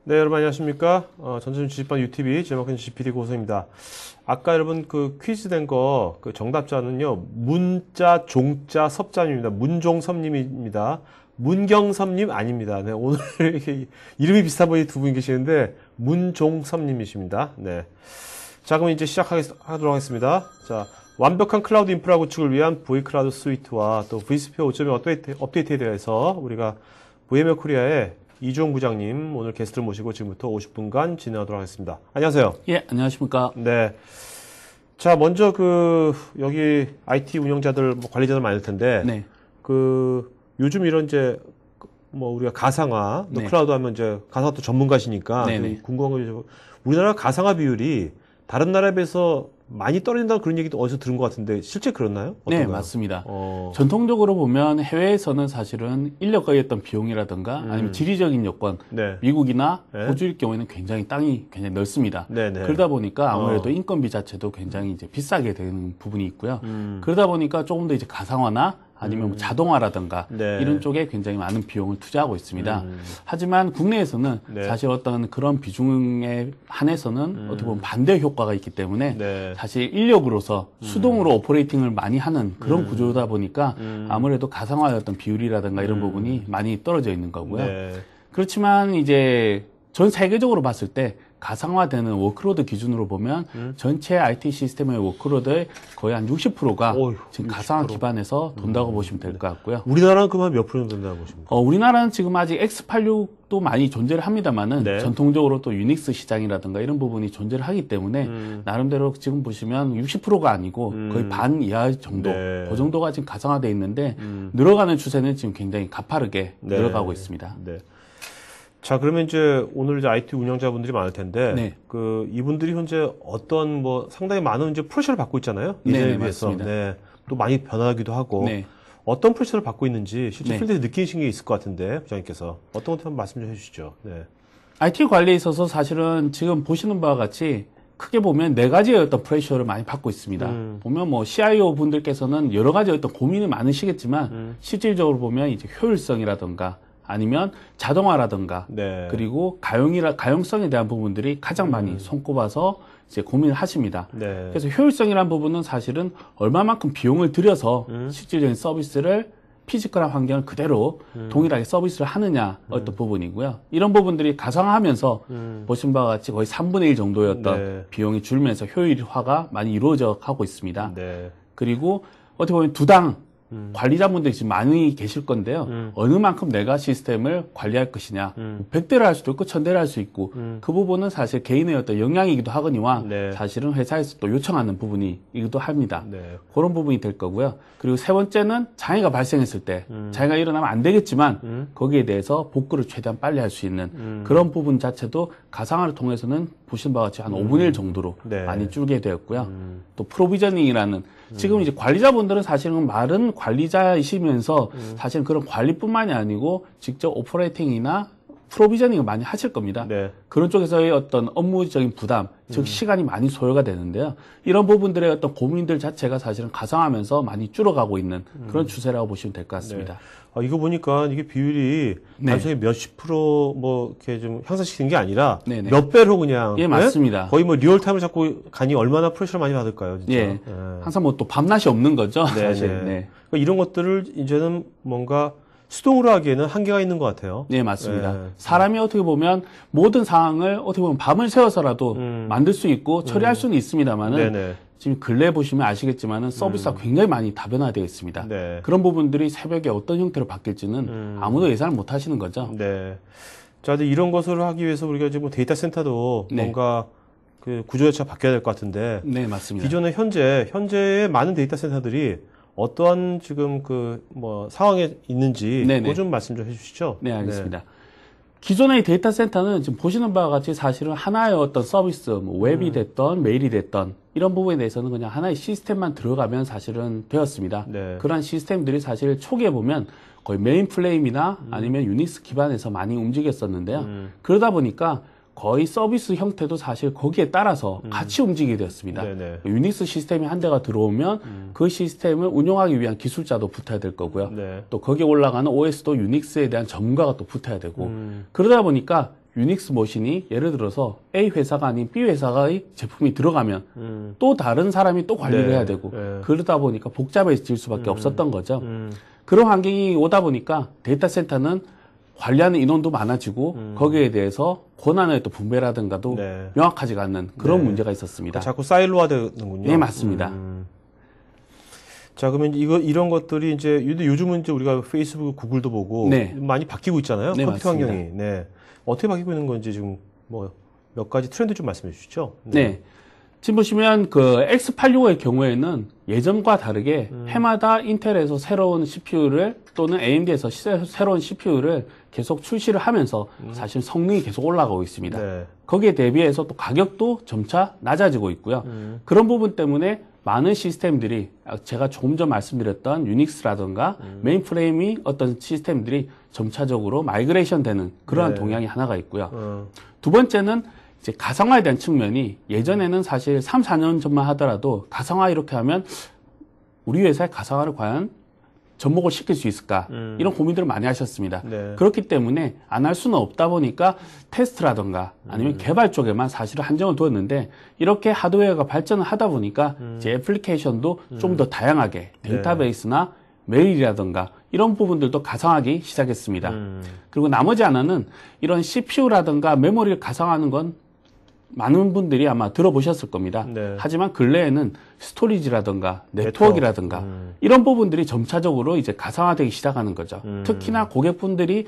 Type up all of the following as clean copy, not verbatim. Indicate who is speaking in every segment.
Speaker 1: 네, 여러분 안녕하십니까? 전전 주식방 UTV 제목은 GPD 고소입니다. 아까 여러분 그 퀴즈 된 거 그 정답자는요, 문자, 종자, 섭자님입니다. 문종섭님입니다. 문경섭님 아닙니다. 네, 오늘 이렇게 이름이 비슷한 분이 두 분 계시는데 문종섭님이십니다. 네. 자, 그럼 이제 시작하도록 하겠습니다. 자, 완벽한 클라우드 인프라 구축을 위한 V클라우드 스위트와 또 vSphere 5.0 업데이트에 대해서 우리가 VMware 코리아의 이주홍 부장님 오늘 게스트를 모시고 지금부터 50분간 진행하도록 하겠습니다. 안녕하세요.
Speaker 2: 예, 안녕하십니까.
Speaker 1: 네. 자, 먼저 여기 IT 운영자들, 관리자들 많을 텐데,
Speaker 2: 네.
Speaker 1: 요즘 이런 우리가 가상화, 또
Speaker 2: 네.
Speaker 1: 클라우드 하면 가상화 또 전문가시니까,
Speaker 2: 네네.
Speaker 1: 좀 궁금한 거, 우리나라 가상화 비율이 다른 나라에 비해서 많이 떨어진다는 그런 얘기도 어디서 들은 것 같은데, 실제 그렇나요?
Speaker 2: 네,
Speaker 1: 어떤가요?
Speaker 2: 맞습니다. 전통적으로 보면 해외에서는 사실은 인력과의 어떤 비용이라든가 아니면 지리적인 여건,
Speaker 1: 네.
Speaker 2: 미국이나
Speaker 1: 네.
Speaker 2: 호주일 경우에는 땅이 굉장히 넓습니다.
Speaker 1: 네네.
Speaker 2: 그러다 보니까 아무래도 인건비 자체도 굉장히 이제 비싸게 되는 부분이 있고요. 그러다 보니까 조금 더 이제 가상화나 아니면 뭐 자동화라든가
Speaker 1: 네.
Speaker 2: 이런 쪽에 굉장히 많은 비용을 투자하고 있습니다. 하지만 국내에서는
Speaker 1: 네.
Speaker 2: 사실 어떤 그런 비중에 한해서는 어떻게 보면 반대 효과가 있기 때문에
Speaker 1: 네.
Speaker 2: 사실 인력으로서 수동으로 오퍼레이팅을 많이 하는 그런 구조다 보니까 아무래도 가상화의 어떤 비율이라든가 이런 부분이 많이 떨어져 있는 거고요.
Speaker 1: 네.
Speaker 2: 그렇지만 이제 전 세계적으로 봤을 때 가상화되는 워크로드 기준으로 보면 전체 IT 시스템의 워크로드의 거의 한 60%가
Speaker 1: 어휴,
Speaker 2: 지금
Speaker 1: 60%.
Speaker 2: 가상화 기반에서 돈다고 보시면 될 것 같고요.
Speaker 1: 우리나라는 그만 몇 프로 정도 된다고 보십니까?
Speaker 2: 우리나라는 지금 아직 X86도 많이 존재를 합니다만은
Speaker 1: 네.
Speaker 2: 전통적으로 또 유닉스 시장이라든가 이런 부분이 존재를 하기 때문에 나름대로 지금 보시면 60%가 아니고 거의 반 이하 정도,
Speaker 1: 네.
Speaker 2: 그 정도가 지금 가상화되어 있는데 늘어가는 추세는 지금 굉장히 가파르게
Speaker 1: 네.
Speaker 2: 늘어가고 있습니다.
Speaker 1: 네. 자, 그러면 오늘 IT 운영자분들이 많을 텐데,
Speaker 2: 네.
Speaker 1: 이분들이 현재 어떤 상당히 많은 프레셔를 받고 있잖아요. 예전에
Speaker 2: 네네,
Speaker 1: 비해서.
Speaker 2: 맞습니다.
Speaker 1: 네. 또 많이 변화하기도 하고.
Speaker 2: 네.
Speaker 1: 어떤 프레셔를 받고 있는지 실제
Speaker 2: 네.
Speaker 1: 필드에서 느끼신 게 있을 것 같은데, 부장님께서. 어떤 것도 한번 말씀 좀 해주시죠. 네.
Speaker 2: IT 관리에 있어서 사실은 지금 보시는 바와 같이 크게 보면 네 가지의 어떤 프레셔를 많이 받고 있습니다. 보면 CIO 분들께서는 여러 가지 어떤 고민이 많으시겠지만 실질적으로 보면 이제 효율성이라든가 아니면 자동화라든가
Speaker 1: 네.
Speaker 2: 그리고 가용성에 대한 부분들이 가장 많이 손꼽아서 이제 고민을 하십니다.
Speaker 1: 네.
Speaker 2: 그래서 효율성이라는 부분은 사실은 얼마만큼 비용을 들여서 실질적인 서비스를 피지컬한 환경을 그대로 동일하게 서비스를 하느냐 어떤 부분이고요. 이런 부분들이 가상화하면서 보신 바와 같이 거의 3분의 1 정도의 어떤
Speaker 1: 네.
Speaker 2: 비용이 줄면서 효율화가 많이 이루어져 가고 있습니다.
Speaker 1: 네.
Speaker 2: 그리고 어떻게 보면 두당 관리자분들이 지금 많이 계실 건데요. 어느 만큼 내가 시스템을 관리할 것이냐. 100대를 할 수도 있고 1000대를 할 수 있고 그 부분은 사실 개인의 어떤 역량이기도 하거니와
Speaker 1: 네.
Speaker 2: 사실은 회사에서 또 요청하는 부분이기도 합니다.
Speaker 1: 네.
Speaker 2: 그런 부분이 될 거고요. 그리고 세 번째는 장애가 발생했을 때 장애가 일어나면 안 되겠지만 거기에 대해서 복구를 최대한 빨리 할 수 있는 그런 부분 자체도 가상화를 통해서는 보신 바와 같이 한 5분의 1 정도로
Speaker 1: 네.
Speaker 2: 많이 줄게 되었고요. 또 프로비저닝이라는 지금 이제 관리자분들은 사실은 말은 관리자이시면서 사실은 그런 관리뿐만이 아니고 직접 오퍼레이팅이나 프로비저닝을 많이 하실 겁니다.
Speaker 1: 네.
Speaker 2: 그런 쪽에서의 어떤 업무적인 부담, 즉 시간이 많이 소요가 되는데요. 이런 부분들의 어떤 고민들 자체가 사실은 가상하면서 많이 줄어가고 있는 그런 추세라고 보시면 될 것 같습니다.
Speaker 1: 네. 이거 보니까 이게 비율이
Speaker 2: 네.
Speaker 1: 단순히 몇십 프로 이렇게 좀 향상시키는 게 아니라
Speaker 2: 네네.
Speaker 1: 몇 배로 그냥
Speaker 2: 예, 맞습니다.
Speaker 1: 거의 리얼타임을 잡고 가니 얼마나 프레셔를 많이 받을까요, 진짜?
Speaker 2: 예. 항상 또 밤낮이 없는 거죠.
Speaker 1: 네,
Speaker 2: 사실.
Speaker 1: 네.
Speaker 2: 네.
Speaker 1: 그러니까 이런 것들을 이제는 뭔가 수동으로 하기에는 한계가 있는 것 같아요.
Speaker 2: 네, 맞습니다.
Speaker 1: 네.
Speaker 2: 사람이 어떻게 보면 모든 상황을 어떻게 보면 밤을 새워서라도 만들 수 있고 처리할 수는 있습니다만은
Speaker 1: 네네.
Speaker 2: 지금 근래 보시면 아시겠지만은 서비스가 굉장히 많이 다변화되어 있습니다.
Speaker 1: 네.
Speaker 2: 그런 부분들이 새벽에 어떤 형태로 바뀔지는 아무도 예상을 못 하시는 거죠.
Speaker 1: 네. 자, 근데 이런 것을 하기 위해서 우리가 지금 데이터 센터도
Speaker 2: 네.
Speaker 1: 뭔가 구조 자체가 바뀌어야 될 것 같은데
Speaker 2: 네, 맞습니다.
Speaker 1: 기존에 현재의 많은 데이터 센터들이 어떠한 지금 상황에 있는지
Speaker 2: 네네.
Speaker 1: 그거 좀 말씀 좀 해주시죠.
Speaker 2: 네, 알겠습니다. 기존의 데이터 센터는 지금 보시는 바와 같이 사실은 하나의 어떤 서비스, 웹이 됐던 메일이 됐던 이런 부분에 대해서는 그냥 하나의 시스템만 들어가면 사실은 되었습니다.
Speaker 1: 네.
Speaker 2: 그러한 시스템들이 사실 초기에 보면 거의 메인 플레임이나 아니면 유닉스 기반에서 많이 움직였었는데요. 그러다 보니까 거의 서비스 형태도 사실 거기에 따라서 같이 움직이게 되었습니다.
Speaker 1: 네네.
Speaker 2: 유닉스 시스템이 한 대가 들어오면 그 시스템을 운용하기 위한 기술자도 붙어야 될 거고요.
Speaker 1: 네.
Speaker 2: 또 거기에 올라가는 OS도 유닉스에 대한 전문가가 또 붙어야 되고 그러다 보니까 유닉스 머신이 예를 들어서 A 회사가 아닌 B 회사의 제품이 들어가면 또 다른 사람이 또 관리를
Speaker 1: 네.
Speaker 2: 해야 되고
Speaker 1: 네.
Speaker 2: 그러다 보니까 복잡해질 수밖에 없었던 거죠. 그런 환경이 오다 보니까 데이터 센터는 관리하는 인원도 많아지고 거기에 대해서 권한의 또 분배라든가도
Speaker 1: 네.
Speaker 2: 명확하지가 않는 그런
Speaker 1: 네.
Speaker 2: 문제가 있었습니다.
Speaker 1: 자꾸 사일로화 되는군요.
Speaker 2: 네, 맞습니다.
Speaker 1: 자, 그러면 이런 것들이 이제 요즘은 이제 우리가 페이스북, 구글도 보고
Speaker 2: 네.
Speaker 1: 많이 바뀌고 있잖아요.
Speaker 2: 네,
Speaker 1: 컴퓨터
Speaker 2: 맞습니다.
Speaker 1: 환경이. 네. 어떻게 바뀌고 있는 건지 지금 뭐 몇 가지 트렌드 좀 말씀해 주시죠.
Speaker 2: 네. 지금 보시면 그 X86의 경우에는 예전과 다르게 해마다 인텔에서 새로운 CPU를 또는 AMD에서 새로운 CPU를 계속 출시를 하면서 사실 성능이 계속 올라가고 있습니다.
Speaker 1: 네.
Speaker 2: 거기에 대비해서 또 가격도 점차 낮아지고 있고요. 그런 부분 때문에 많은 시스템들이 제가 조금 전 말씀드렸던 유닉스라든가 메인프레임이 어떤 시스템들이 점차적으로 마이그레이션 되는 그러한
Speaker 1: 네.
Speaker 2: 동향이 하나가 있고요. 두 번째는 이제 가상화에 대한 측면이 예전에는 사실 3, 4년 전만 하더라도 가상화 이렇게 하면 우리 회사의 가상화를 과연 접목을 시킬 수 있을까? 이런 고민들을 많이 하셨습니다.
Speaker 1: 네.
Speaker 2: 그렇기 때문에 안 할 수는 없다 보니까 테스트라든가 아니면 개발 쪽에만 사실은 한정을 두었는데 이렇게 하드웨어가 발전을 하다 보니까 이제 애플리케이션도 좀 더 다양하게 데이터베이스나 메일이라든가 이런 부분들도 가상화하기 시작했습니다. 그리고 나머지 하나는 이런 CPU라든가 메모리를 가상화하는 건 많은 분들이 아마 들어보셨을 겁니다.
Speaker 1: 네.
Speaker 2: 하지만 근래에는 스토리지라든가 네트워크라든가 이런 부분들이 점차적으로 이제 가상화되기 시작하는 거죠. 특히나 고객분들이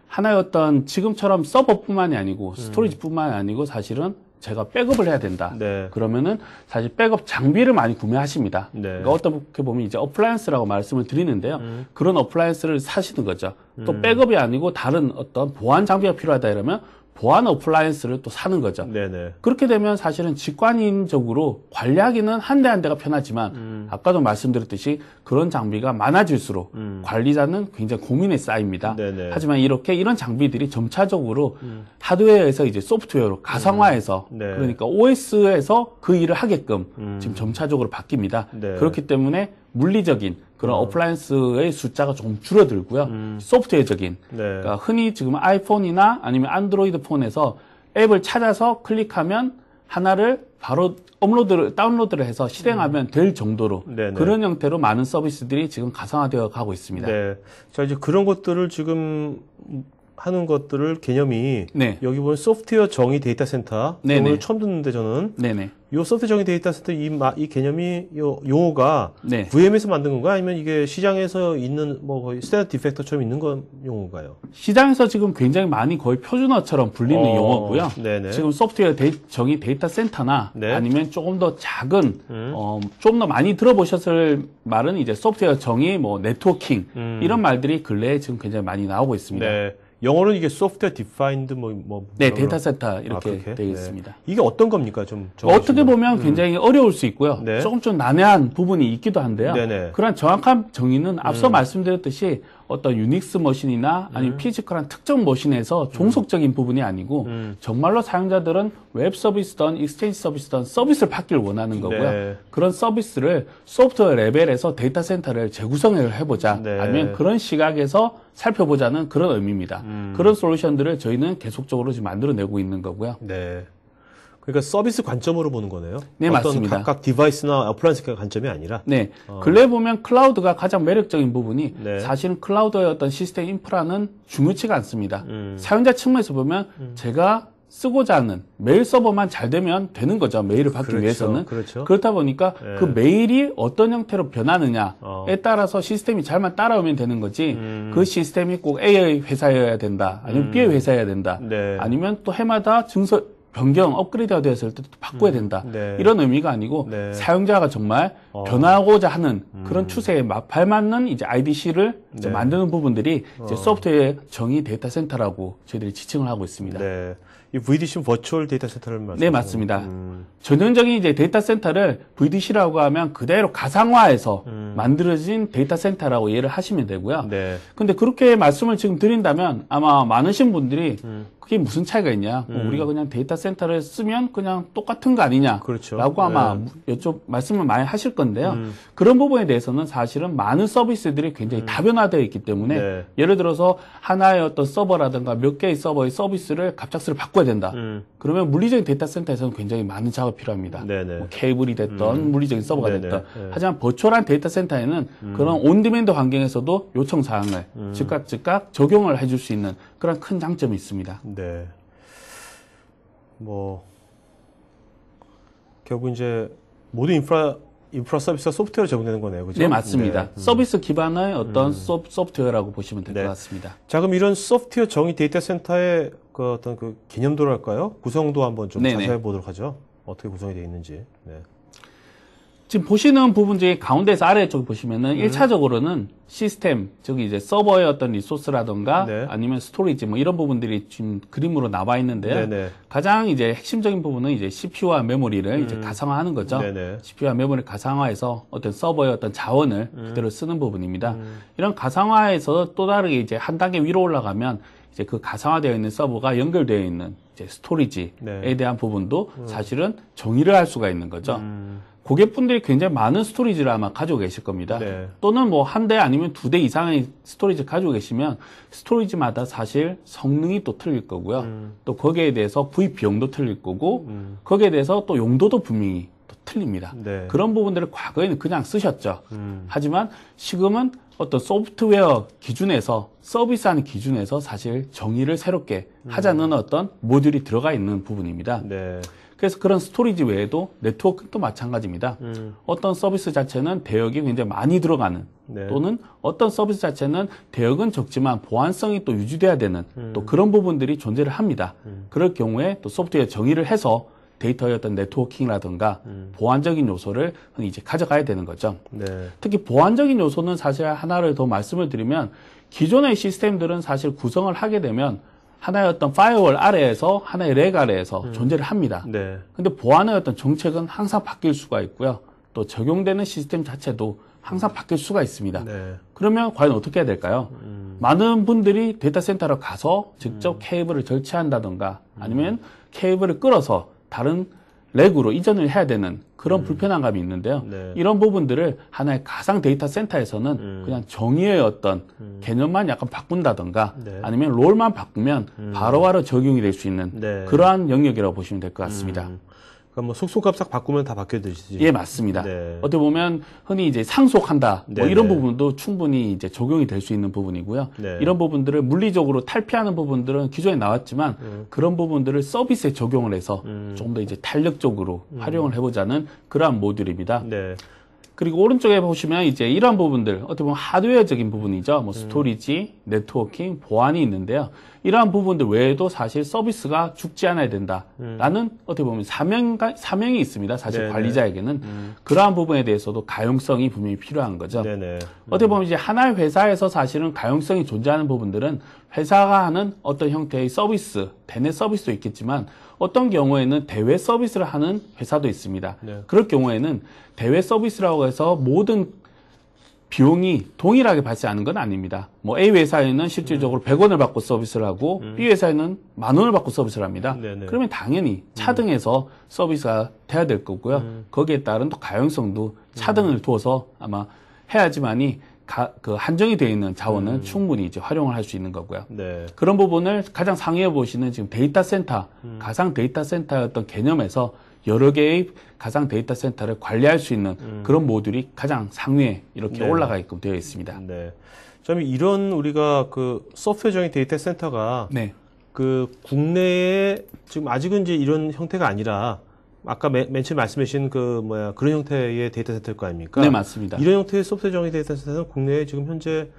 Speaker 2: 하나의 어떤 지금처럼 서버뿐만이 아니고 스토리지뿐만이 아니고 사실은 제가 백업을 해야 된다.
Speaker 1: 네.
Speaker 2: 그러면은 사실 백업 장비를 많이 구매하십니다.
Speaker 1: 네.
Speaker 2: 그러니까 어떻게 보면 이제 어플라이언스라고 말씀을 드리는데요. 그런 어플라이언스를 사시는 거죠. 또 백업이 아니고 다른 어떤 보안 장비가 필요하다 이러면 보안 어플라이언스를 또 사는 거죠.
Speaker 1: 네네.
Speaker 2: 그렇게 되면 사실은 직관인적으로 관리하기는 한 대 한 대가 편하지만 아까도 말씀드렸듯이 그런 장비가 많아질수록 관리자는 굉장히 고민에 쌓입니다.
Speaker 1: 네네.
Speaker 2: 하지만 이런 장비들이 점차적으로 하드웨어에서 이제 소프트웨어로 가상화해서
Speaker 1: 네.
Speaker 2: 그러니까 OS에서 그 일을 하게끔 지금 점차적으로 바뀝니다.
Speaker 1: 네.
Speaker 2: 그렇기 때문에 물리적인 그런 어플라이언스의 숫자가 조금 줄어들고요. 소프트웨어적인
Speaker 1: 네.
Speaker 2: 그러니까 흔히 지금 아이폰이나 아니면 안드로이드 폰에서 앱을 찾아서 클릭하면 하나를 바로 다운로드를 해서 실행하면 될 정도로
Speaker 1: 네네.
Speaker 2: 그런 형태로 많은 서비스들이 지금 가상화되어 가고 있습니다.
Speaker 1: 네. 자, 이제 그런 것들을 지금 하는 것들을 개념이
Speaker 2: 네.
Speaker 1: 여기 보면 소프트웨어 정의 데이터 센터.
Speaker 2: 네네.
Speaker 1: 오늘 처음 듣는데 저는
Speaker 2: 네네.
Speaker 1: 이 소프트웨어 정의 데이터 센터 이 개념이 용어가
Speaker 2: 네.
Speaker 1: VM에서 만든 건가 아니면 이게 시장에서 있는 뭐 거의 스탠다드 디팩터처럼 있는 건 용어인가요?
Speaker 2: 시장에서 지금 굉장히 많이 거의 표준어처럼 불리는 용어고요.
Speaker 1: 네네.
Speaker 2: 지금 소프트웨어 정의 데이터 센터나
Speaker 1: 네.
Speaker 2: 아니면 조금 더 작은 좀 더 많이 들어보셨을 말은 이제 소프트웨어 정의 뭐 네트워킹 이런 말들이 근래에 지금 굉장히 많이 나오고 있습니다.
Speaker 1: 네. 영어로는 이게 소프트웨어 디파인드
Speaker 2: 네, 데이터 센터 이렇게
Speaker 1: 그렇게?
Speaker 2: 되어
Speaker 1: 네.
Speaker 2: 있습니다.
Speaker 1: 이게 어떤 겁니까? 좀
Speaker 2: 어떻게 보면 굉장히 어려울 수 있고요.
Speaker 1: 네.
Speaker 2: 조금 좀 난해한 부분이 있기도 한데요.
Speaker 1: 네네.
Speaker 2: 그런 정확한 정의는 앞서 말씀드렸듯이 어떤 유닉스 머신이나 아니면 피지컬한 특정 머신에서 종속적인 부분이 아니고 정말로 사용자들은 웹 서비스든 익스체인지 서비스든 서비스를 받기를 원하는 거고요.
Speaker 1: 네.
Speaker 2: 그런 서비스를 소프트웨어 레벨에서 데이터 센터를 재구성을 해보자
Speaker 1: 네.
Speaker 2: 아니면 그런 시각에서 살펴보자는 그런 의미입니다. 그런 솔루션들을 저희는 계속적으로 지금 만들어내고 있는 거고요.
Speaker 1: 네. 그러니까 서비스 관점으로 보는 거네요.
Speaker 2: 네,
Speaker 1: 어떤
Speaker 2: 맞습니다.
Speaker 1: 각각 디바이스나 어플라이언스 관점이 아니라.
Speaker 2: 네. 근래에 보면 클라우드가 가장 매력적인 부분이
Speaker 1: 네.
Speaker 2: 사실은 클라우드의 어떤 시스템 인프라는 중요치가 않습니다. 사용자 측면에서 보면 제가 쓰고자 하는 메일 서버만 잘 되면 되는 거죠. 메일을 받기
Speaker 1: 그렇죠.
Speaker 2: 위해서는.
Speaker 1: 그렇죠.
Speaker 2: 그렇다 보니까
Speaker 1: 네.
Speaker 2: 그 메일이 어떤 형태로 변하느냐에 따라서 시스템이 잘만 따라오면 되는 거지 그 시스템이 꼭 A의 회사여야 된다. 아니면 B의 회사여야 된다.
Speaker 1: 네.
Speaker 2: 아니면 또 해마다 변경, 업그레이드가 되었을 때 또 바꿔야 된다.
Speaker 1: 네.
Speaker 2: 이런 의미가 아니고
Speaker 1: 네.
Speaker 2: 사용자가 정말 변화하고자 하는 그런 추세에 발맞는 이제 IDC를 이제
Speaker 1: 네.
Speaker 2: 만드는 부분들이 이제 소프트웨어 정의 데이터 센터라고 저희들이 지칭을 하고 있습니다.
Speaker 1: 네. 이 VDC는 버추얼 데이터 센터를 말씀하시는
Speaker 2: 네, 맞습니다. 전형적인 이제 데이터 센터를 VDC라고 하면 그대로 가상화해서 만들어진 데이터 센터라고 이해를 하시면 되고요.
Speaker 1: 네.
Speaker 2: 근데 그렇게 말씀을 지금 드린다면 아마 많으신 분들이 그게 무슨 차이가 있냐? 뭐 우리가 그냥 데이터 센터를 쓰면 그냥 똑같은 거 아니냐?
Speaker 1: 그렇죠.
Speaker 2: 라고 아마 말씀을 많이 하실 건데 건데요. 그런 부분에 대해서는 사실은 많은 서비스들이 굉장히 다변화되어 있기 때문에
Speaker 1: 네.
Speaker 2: 예를 들어서 하나의 어떤 서버라든가 몇 개의 서버의 서비스를 갑작스레 바꿔야 된다. 그러면 물리적인 데이터 센터에서는 굉장히 많은 작업이 필요합니다.
Speaker 1: 네네.
Speaker 2: 뭐 케이블이 됐던 물리적인 서버가
Speaker 1: 네네.
Speaker 2: 됐던.
Speaker 1: 네.
Speaker 2: 하지만 버추얼한 데이터 센터에는 그런 온디맨드 환경에서도 요청 사항을 즉각 적용을 해줄 수 있는 그런 큰 장점이 있습니다.
Speaker 1: 네. 뭐 결국 이제 모든 인프라 서비스가 소프트웨어로 제공되는 거네요, 그죠?
Speaker 2: 네, 맞습니다.
Speaker 1: 네.
Speaker 2: 서비스 기반의 어떤 소프트웨어라고 보시면 될 것
Speaker 1: 네.
Speaker 2: 같습니다.
Speaker 1: 자, 그럼 이런 소프트웨어 정의 데이터 센터의 그 어떤 그 개념도랄까요? 구성도 한번 좀
Speaker 2: 네네.
Speaker 1: 자세히 보도록 하죠. 어떻게 구성이 되어 있는지. 네.
Speaker 2: 지금 보시는 부분 중에 가운데서 아래쪽 보시면은 1차적으로는 시스템, 즉 이제 서버의 어떤 리소스라던가
Speaker 1: 네.
Speaker 2: 아니면 스토리지 뭐 이런 부분들이 지금 그림으로 나와 있는데요.
Speaker 1: 네네.
Speaker 2: 가장 이제 핵심적인 부분은 이제 CPU와 메모리를 이제 가상화하는 거죠.
Speaker 1: 네네.
Speaker 2: CPU와 메모리를 가상화해서 어떤 서버의 어떤 자원을 그대로 쓰는 부분입니다. 이런 가상화에서 또 다르게 이제 한 단계 위로 올라가면 이제 그 가상화되어 있는 서버가 연결되어 있는 이제 스토리지에
Speaker 1: 네.
Speaker 2: 대한 부분도 사실은 정의를 할 수가 있는 거죠. 고객분들이 굉장히 많은 스토리지를 아마 가지고 계실 겁니다.
Speaker 1: 네.
Speaker 2: 또는 뭐 한 대 아니면 두 대 이상의 스토리지를 가지고 계시면 스토리지마다 사실 성능이 또 틀릴 거고요. 또 거기에 대해서 구입 비용도 틀릴 거고 거기에 대해서 또 용도도 분명히 또 틀립니다.
Speaker 1: 네.
Speaker 2: 그런 부분들을 과거에는 그냥 쓰셨죠. 하지만 지금은 어떤 소프트웨어 기준에서 서비스하는 기준에서 사실 정의를 새롭게 하자는 어떤 모듈이 들어가 있는 부분입니다.
Speaker 1: 네.
Speaker 2: 그래서 그런 스토리지 외에도 네트워크도 마찬가지입니다. 어떤 서비스 자체는 대역이 굉장히 많이 들어가는
Speaker 1: 네.
Speaker 2: 또는 어떤 서비스 자체는 대역은 적지만 보안성이 또 유지돼야 되는 또 그런 부분들이 존재를 합니다. 그럴 경우에 또 소프트웨어 정의를 해서 데이터의 어떤 네트워킹이라든가 보안적인 요소를 흔히 이제 가져가야 되는 거죠.
Speaker 1: 네.
Speaker 2: 특히 보안적인 요소는 사실 하나를 더 말씀을 드리면 기존의 시스템들은 사실 구성을 하게 되면 하나의 어떤 파이어월 아래에서 하나의 렉 아래에서 존재를 합니다.
Speaker 1: 네.
Speaker 2: 근데 보안의 어떤 정책은 항상 바뀔 수가 있고요. 또 적용되는 시스템 자체도 항상 바뀔 수가 있습니다.
Speaker 1: 네.
Speaker 2: 그러면 과연 어떻게 해야 될까요? 많은 분들이 데이터 센터로 가서 직접 케이블을 절취한다던가 아니면 케이블을 끌어서 다른 렉으로 이전을 해야 되는 그런 불편한 감이 있는데요.
Speaker 1: 네.
Speaker 2: 이런 부분들을 하나의 가상 데이터 센터에서는 그냥 정의의 어떤 개념만 약간 바꾼다던가
Speaker 1: 네.
Speaker 2: 아니면 롤만 바꾸면 바로바로 적용이 될 수 있는
Speaker 1: 네.
Speaker 2: 그러한 영역이라고 보시면 될 것 같습니다.
Speaker 1: 그러니까 뭐 속속값 싹 바꾸면 다 바뀌어지지.
Speaker 2: 예, 맞습니다.
Speaker 1: 네.
Speaker 2: 어떻게 보면 흔히 이제 상속한다 뭐
Speaker 1: 네,
Speaker 2: 이런
Speaker 1: 네.
Speaker 2: 부분도 충분히 이제 적용이 될 수 있는 부분이고요.
Speaker 1: 네.
Speaker 2: 이런 부분들을 물리적으로 탈피하는 부분들은 기존에 나왔지만 그런 부분들을 서비스에 적용을 해서 좀 더 이제 탄력적으로 활용을 해보자는 그러한 모듈입니다.
Speaker 1: 네.
Speaker 2: 그리고 오른쪽에 보시면 이제 이러한 부분들, 어떻게 보면 하드웨어적인 부분이죠. 뭐 스토리지, 네트워킹, 보안이 있는데요. 이러한 부분들 외에도 사실 서비스가 죽지 않아야 된다라는 어떻게 보면 사명이 있습니다. 사실
Speaker 1: 네네.
Speaker 2: 관리자에게는. 그러한 부분에 대해서도 가용성이 분명히 필요한 거죠.
Speaker 1: 네네.
Speaker 2: 어떻게 보면 이제 하나의 회사에서 사실은 가용성이 존재하는 부분들은 회사가 하는 어떤 형태의 서비스, 대내 서비스도 있겠지만 어떤 경우에는 대외 서비스를 하는 회사도 있습니다.
Speaker 1: 네.
Speaker 2: 그럴 경우에는 대외 서비스라고 해서 모든 비용이 동일하게 발생하는 건 아닙니다. 뭐 A 회사에는 실질적으로 100원을 받고 서비스를 하고 B 회사에는 10,000원을 받고 서비스를 합니다.
Speaker 1: 네네.
Speaker 2: 그러면 당연히 차등해서 서비스가 돼야 될 거고요. 거기에 따른 또 가용성도 차등을 두어서 아마 해야지만이 그 한정이 되어 있는 자원은 충분히 이제 활용을 할 수 있는 거고요.
Speaker 1: 네.
Speaker 2: 그런 부분을 가장 상위에 보시는 지금 데이터 센터, 가상 데이터 센터의 어떤 개념에서 여러 개의 가상 데이터 센터를 관리할 수 있는 그런 모듈이 가장 상위에 이렇게
Speaker 1: 네.
Speaker 2: 올라가게끔 되어 있습니다.
Speaker 1: 네. 좀 이런 우리가 그 소프트웨어적인 데이터 센터가
Speaker 2: 네.
Speaker 1: 그 국내에 지금 아직은 이제 이런 형태가 아니라 아까 맨 처음에 말씀하신 그런 형태의 데이터 센터일 거 아닙니까?
Speaker 2: 네, 맞습니다.
Speaker 1: 이런 형태의 소프트웨어적인 데이터 센터는 국내에 지금 현재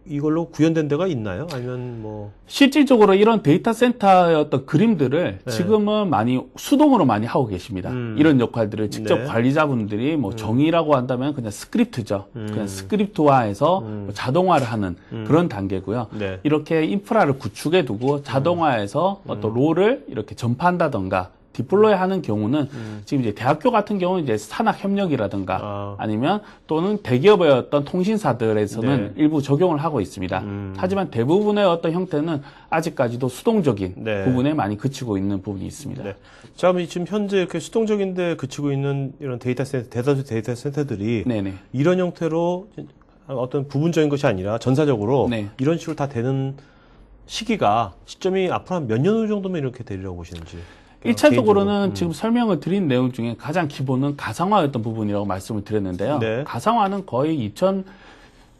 Speaker 1: 이걸로 구현된 데가 있나요? 아니면 뭐
Speaker 2: 실질적으로 이런 데이터 센터의 어떤 그림들을
Speaker 1: 네.
Speaker 2: 지금은 많이 수동으로 많이 하고 계십니다. 이런 역할들을 직접
Speaker 1: 네.
Speaker 2: 관리자분들이 뭐 정의라고 한다면 그냥 스크립트죠. 그냥 스크립트화해서 뭐 자동화를 하는 그런 단계고요.
Speaker 1: 네.
Speaker 2: 이렇게 인프라를 구축해 두고 자동화해서 어떤 롤을 이렇게 전파한다던가 디플로이 하는 경우는 지금 이제 대학교 같은 경우는 이제 산학 협력이라든가 아니면 또는 대기업의 어떤 통신사들에서는 일부 적용을 하고 있습니다. 하지만 대부분의 어떤 형태는 아직까지도 수동적인 부분에 많이 그치고 있는 부분이 있습니다.
Speaker 1: 자, 그럼 지금 현재 이렇게 수동적인데 그치고 있는 이런 대다수 데이터 센터들이 이런 형태로 어떤 부분적인 것이 아니라 전사적으로 이런 식으로 다 되는 시점이 앞으로 한 몇 년 후 정도면 이렇게 되리라고 보시는지.
Speaker 2: 1차적으로는 지금 설명을 드린 내용 중에 가장 기본은 가상화였던 부분이라고 말씀을 드렸는데요. 가상화는 거의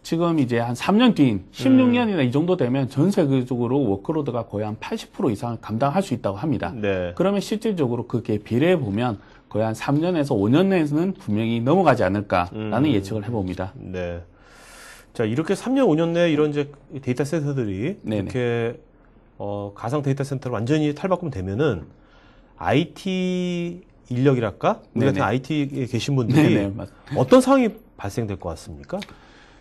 Speaker 2: 지금 이제 한 3년 뒤인 16년이나 이 정도 되면 전 세계적으로 워크로드가 거의 한 80% 이상을 감당할 수 있다고 합니다. 그러면 실질적으로 그게 비례해 보면 거의 한 3년에서 5년 내에는 분명히 넘어가지 않을까라는 예측을 해봅니다.
Speaker 1: 자, 이렇게 3년, 5년 내에 이런 이제 데이터 센터들이 이렇게 가상 데이터 센터로 완전히 탈바꿈 되면은 IT 인력이랄까? 우리 같은 IT에 계신 분들이 어떤 상황이 발생될 것 같습니까?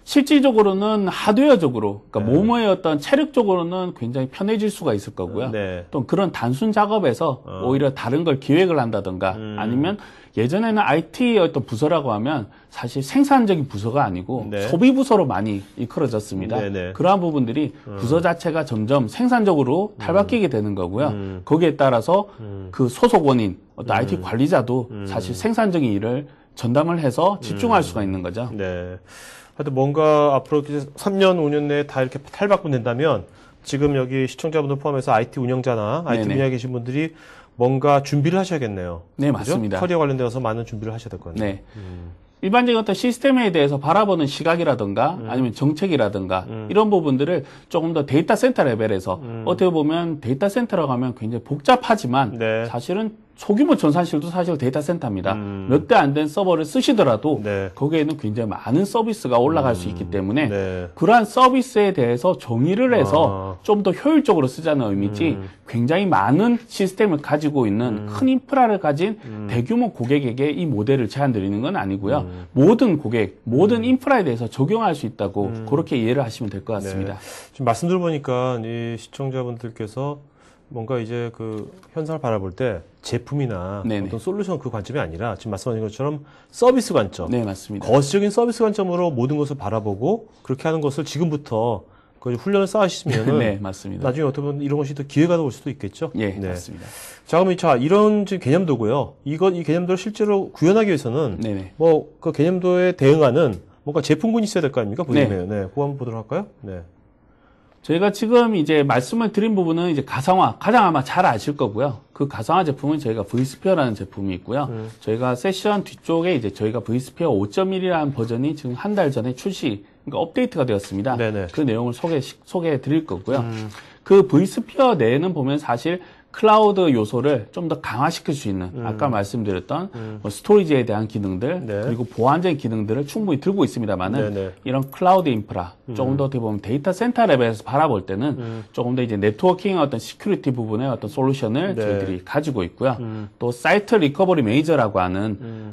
Speaker 2: 실질적으로는 하드웨어적으로, 그러니까 몸의 어떤 체력적으로는 굉장히 편해질 수가 있을 거고요. 또 그런 단순 작업에서 오히려 다른 걸 기획을 한다든가 아니면 예전에는 IT의 어떤 부서라고 하면 사실 생산적인 부서가 아니고 소비 부서로 많이 이끌어졌습니다. 그러한 부분들이 부서 자체가 점점 생산적으로 탈바뀌게 되는 거고요. 거기에 따라서 그 소속원인 어떤 IT 관리자도 사실 생산적인 일을 전담을 해서 집중할 수가 있는 거죠.
Speaker 1: 하여튼 뭔가 앞으로 3년, 5년 내에 다 이렇게 탈바꿈된다면 지금 여기 시청자분들 포함해서 IT 운영자나 IT 분야에 계신 분들이 뭔가 준비를 하셔야겠네요.
Speaker 2: 네, 맞습니다.
Speaker 1: 그죠? 커리어 관련되어서 많은 준비를 하셔야 될 거네요.
Speaker 2: 일반적인 어떤 시스템에 대해서 바라보는 시각이라든가 아니면 정책이라든가 이런 부분들을 조금 더 데이터 센터 레벨에서 어떻게 보면 데이터 센터라고 하면 굉장히 복잡하지만 사실은 소규모 전산실도 사실 데이터 센터입니다. 몇 대 안 된 서버를 쓰시더라도 거기에는 굉장히 많은 서비스가 올라갈 수 있기 때문에 그러한 서비스에 대해서 정의를 해서 좀 더 효율적으로 쓰자는 의미지 굉장히 많은 시스템을 가지고 있는 큰 인프라를 가진 대규모 고객에게 이 모델을 제안드리는 건 아니고요. 모든 고객, 모든 인프라에 대해서 적용할 수 있다고 그렇게 이해를 하시면 될 것 같습니다.
Speaker 1: 지금 말씀 들어보니까 이 시청자분들께서 뭔가 이제 그 현상을 바라볼 때 제품이나 어떤 솔루션 그 관점이 아니라 지금 말씀하신 것처럼 서비스 관점.
Speaker 2: 네, 맞습니다.
Speaker 1: 거시적인 서비스 관점으로 모든 것을 바라보고 그렇게 하는 것을 지금부터 그 훈련을 쌓으시면은
Speaker 2: 네, 맞습니다.
Speaker 1: 나중에 어떻게 보면 이런 것이 더 기회가 올 수도 있겠죠.
Speaker 2: 맞습니다.
Speaker 1: 자, 그럼 이런 지금 개념도고요. 이 개념도를 실제로 구현하기 위해서는 뭐 그 개념도에 대응하는 뭔가 제품군이 있어야 될 거 아닙니까? 보시면 그거 한번 보도록 할까요?
Speaker 2: 저희가 지금 이제 말씀을 드린 부분은 이제 가상화, 가장 아마 잘 아실 거고요. 그 가상화 제품은 저희가 vSphere라는 제품이 있고요. 저희가 세션 뒤쪽에 이제 저희가 vSphere 5.1이라는 버전이 지금 한 달 전에 그러니까 업데이트가 되었습니다. 그 내용을 소개해 드릴 거고요. 그 vSphere 내에는 보면 사실 클라우드 요소를 좀 더 강화시킬 수 있는 아까 말씀드렸던 뭐 스토리지에 대한 기능들 그리고 보안적인 기능들을 충분히 들고 있습니다만은 이런 클라우드 인프라 조금 더 어떻게 보면 데이터 센터 레벨에서 바라볼 때는 조금 더 이제 네트워킹 어떤 시큐리티 부분의 어떤 솔루션을 저희들이 가지고 있고요. 또 사이트 리커버리 매니저라고 하는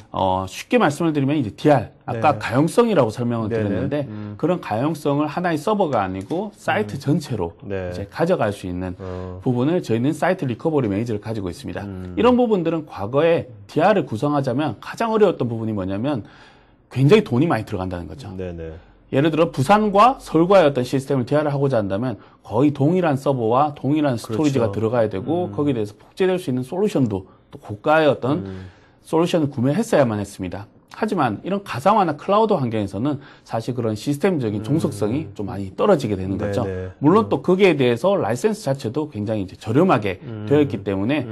Speaker 2: 쉽게 말씀을 드리면 이제 DR 아까 가용성이라고 설명을 드렸는데 그런 가용성을 하나의 서버가 아니고 사이트 전체로 이제 가져갈 수 있는 부분을 저희는 사이트 리커버리 매니저를 가지고 있습니다. 이런 부분들은 과거에 DR을 구성하자면 가장 어려웠던 부분이 뭐냐면 굉장히 돈이 많이 들어간다는 거죠. 예를 들어 부산과 서울과의 어떤 시스템을 DR을 하고자 한다면 거의 동일한 서버와 동일한 스토리지가 들어가야 되고 거기에 대해서 복제될 수 있는 솔루션도 또 고가의 어떤 솔루션을 구매했어야만 했습니다. 하지만 이런 가상화나 클라우드 환경에서는 사실 그런 시스템적인 종속성이 좀 많이 떨어지게 되는 거죠. 물론 또 거기에 대해서 라이센스 자체도 굉장히 이제 저렴하게 되어 있기 때문에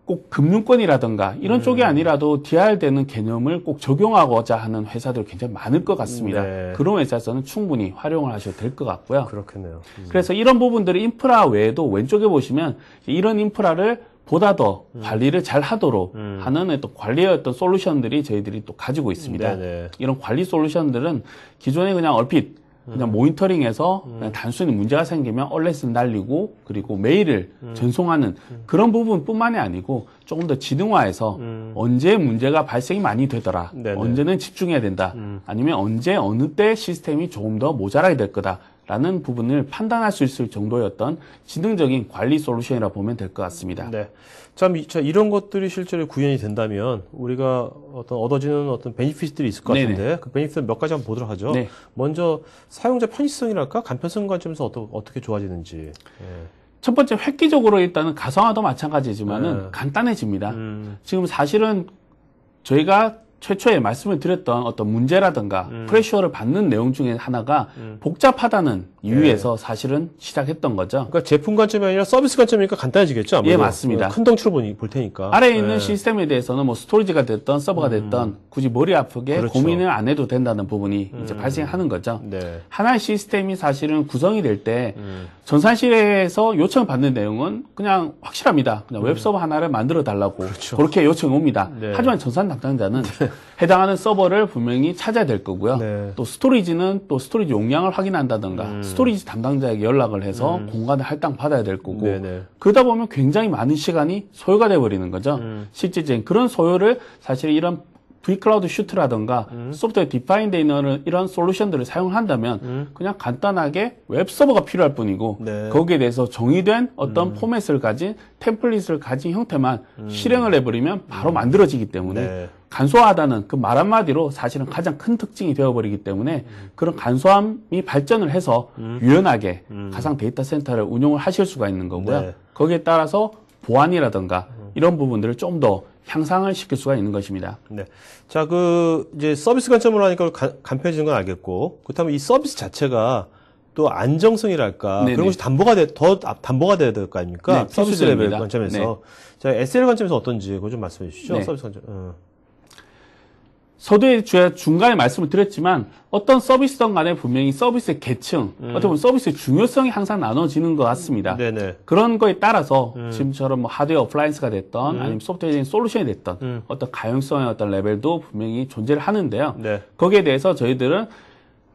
Speaker 2: 꼭 금융권이라든가 이런 쪽이 아니라도 DR되는 개념을 꼭 적용하고자 하는 회사들 굉장히 많을 것 같습니다. 그런 회사에서는 충분히 활용을 하셔도 될 것 같고요.
Speaker 1: 그렇겠네요.
Speaker 2: 그래서 이런 부분들이 인프라 외에도 왼쪽에 보시면 이런 인프라를 보다 더 관리를 잘 하도록 하는 또 관리의 어떤 솔루션들이 저희들이 또 가지고 있습니다. 이런 관리 솔루션들은 기존에 그냥 얼핏 그냥 모니터링해서 그냥 단순히 문제가 생기면 얼렛을 날리고 그리고 메일을 전송하는 그런 부분뿐만이 아니고 조금 더 지능화해서 언제 문제가 발생이 많이 되더라, 언제는 집중해야 된다, 아니면 언제 어느 때 시스템이 조금 더 모자라게 될 거다. 라는 부분을 판단할 수 있을 정도의 어떤 지능적인 관리 솔루션이라고 보면 될 것 같습니다.
Speaker 1: 네. 자, 이런 것들이 실제로 구현이 된다면 우리가 얻어지는 어떤 베니핏들이 있을 것 같은데
Speaker 2: 네네.
Speaker 1: 그 베니핏 몇 가지 한번 보도록 하죠.
Speaker 2: 네.
Speaker 1: 먼저 사용자 편의성이랄까 간편성 관점에서 어떻게 좋아지는지. 예.
Speaker 2: 첫 번째 획기적으로 일단은 가상화도 마찬가지지만은
Speaker 1: 네.
Speaker 2: 간단해집니다. 지금 사실은 저희가 최초에 말씀을 드렸던 어떤 문제라든가 프레셔를 받는 내용 중에 하나가 복잡하다는 이유에서 사실은 시작했던 거죠.
Speaker 1: 그러니까 제품 관점이 아니라 서비스 관점이니까 간단해지겠죠. 아무래도.
Speaker 2: 예, 맞습니다.
Speaker 1: 큰 덩치로 볼 테니까.
Speaker 2: 아래에 있는 시스템에 대해서는 뭐 스토리지가 됐던 서버가 됐던 굳이 머리 아프게
Speaker 1: 그렇죠.
Speaker 2: 고민을 안 해도 된다는 부분이 이제 발생하는 거죠.
Speaker 1: 네.
Speaker 2: 하나의 시스템이 사실은 구성이 될 때 전산실에서 요청을 받는 내용은 그냥 확실합니다. 그냥 웹서버 하나를 만들어 달라고
Speaker 1: 그렇죠.
Speaker 2: 그렇게 요청이 옵니다.
Speaker 1: 네.
Speaker 2: 하지만 전산 담당자는 해당하는 서버를 분명히 찾아야 될 거고요.
Speaker 1: 네.
Speaker 2: 또 스토리지는 또 스토리지 용량을 확인한다든가 스토리지 담당자에게 연락을 해서 공간을 할당 받아야 될 거고
Speaker 1: 네네.
Speaker 2: 그러다 보면 굉장히 많은 시간이 소요가 돼버리는 거죠. 실질적인 그런 소요를 사실 이런 vCloud 슈트라든가 소프트웨어 디파인드 있는 이런 솔루션들을 사용한다면 그냥 간단하게 웹서버가 필요할 뿐이고
Speaker 1: 네.
Speaker 2: 거기에 대해서 정의된 어떤 포맷을 가진 템플릿을 가진 형태만 실행을 해버리면 바로 만들어지기 때문에
Speaker 1: 네.
Speaker 2: 간소화하다는 그 말 한마디로 사실은 가장 큰 특징이 되어버리기 때문에 그런 간소함이 발전을 해서 유연하게 가상 데이터 센터를 운용을 하실 수가 있는 거고요.
Speaker 1: 네.
Speaker 2: 거기에 따라서 보안이라든가 이런 부분들을 좀 더 향상을 시킬 수가 있는 것입니다.
Speaker 1: 네. 자, 이제 서비스 관점으로 하니까 간편해지는 건 알겠고, 그렇다면 이 서비스 자체가 또 안정성이랄까,
Speaker 2: 네네.
Speaker 1: 그런 것이 더 담보가 돼야 될 거 아닙니까?
Speaker 2: 네,
Speaker 1: 서비스 레벨
Speaker 2: 필수적입니다.
Speaker 1: 관점에서.
Speaker 2: 네.
Speaker 1: 자, SL 관점에서 어떤지, 그거 좀 말씀해 주시죠.
Speaker 2: 네.
Speaker 1: 서비스 관점.
Speaker 2: 서두에 제가 중간에 말씀을 드렸지만 어떤 서비스든 간에 분명히 서비스의 계층, 어떻게 보면 서비스의 중요성이 항상 나눠지는 것 같습니다.
Speaker 1: 네네.
Speaker 2: 그런 거에 따라서 지금처럼 뭐 하드웨어 어플라이언스가 됐던 아니면 소프트웨어적인 솔루션이 됐던 어떤 가용성의 어떤 레벨도 분명히 존재를 하는데요.
Speaker 1: 네.
Speaker 2: 거기에 대해서 저희들은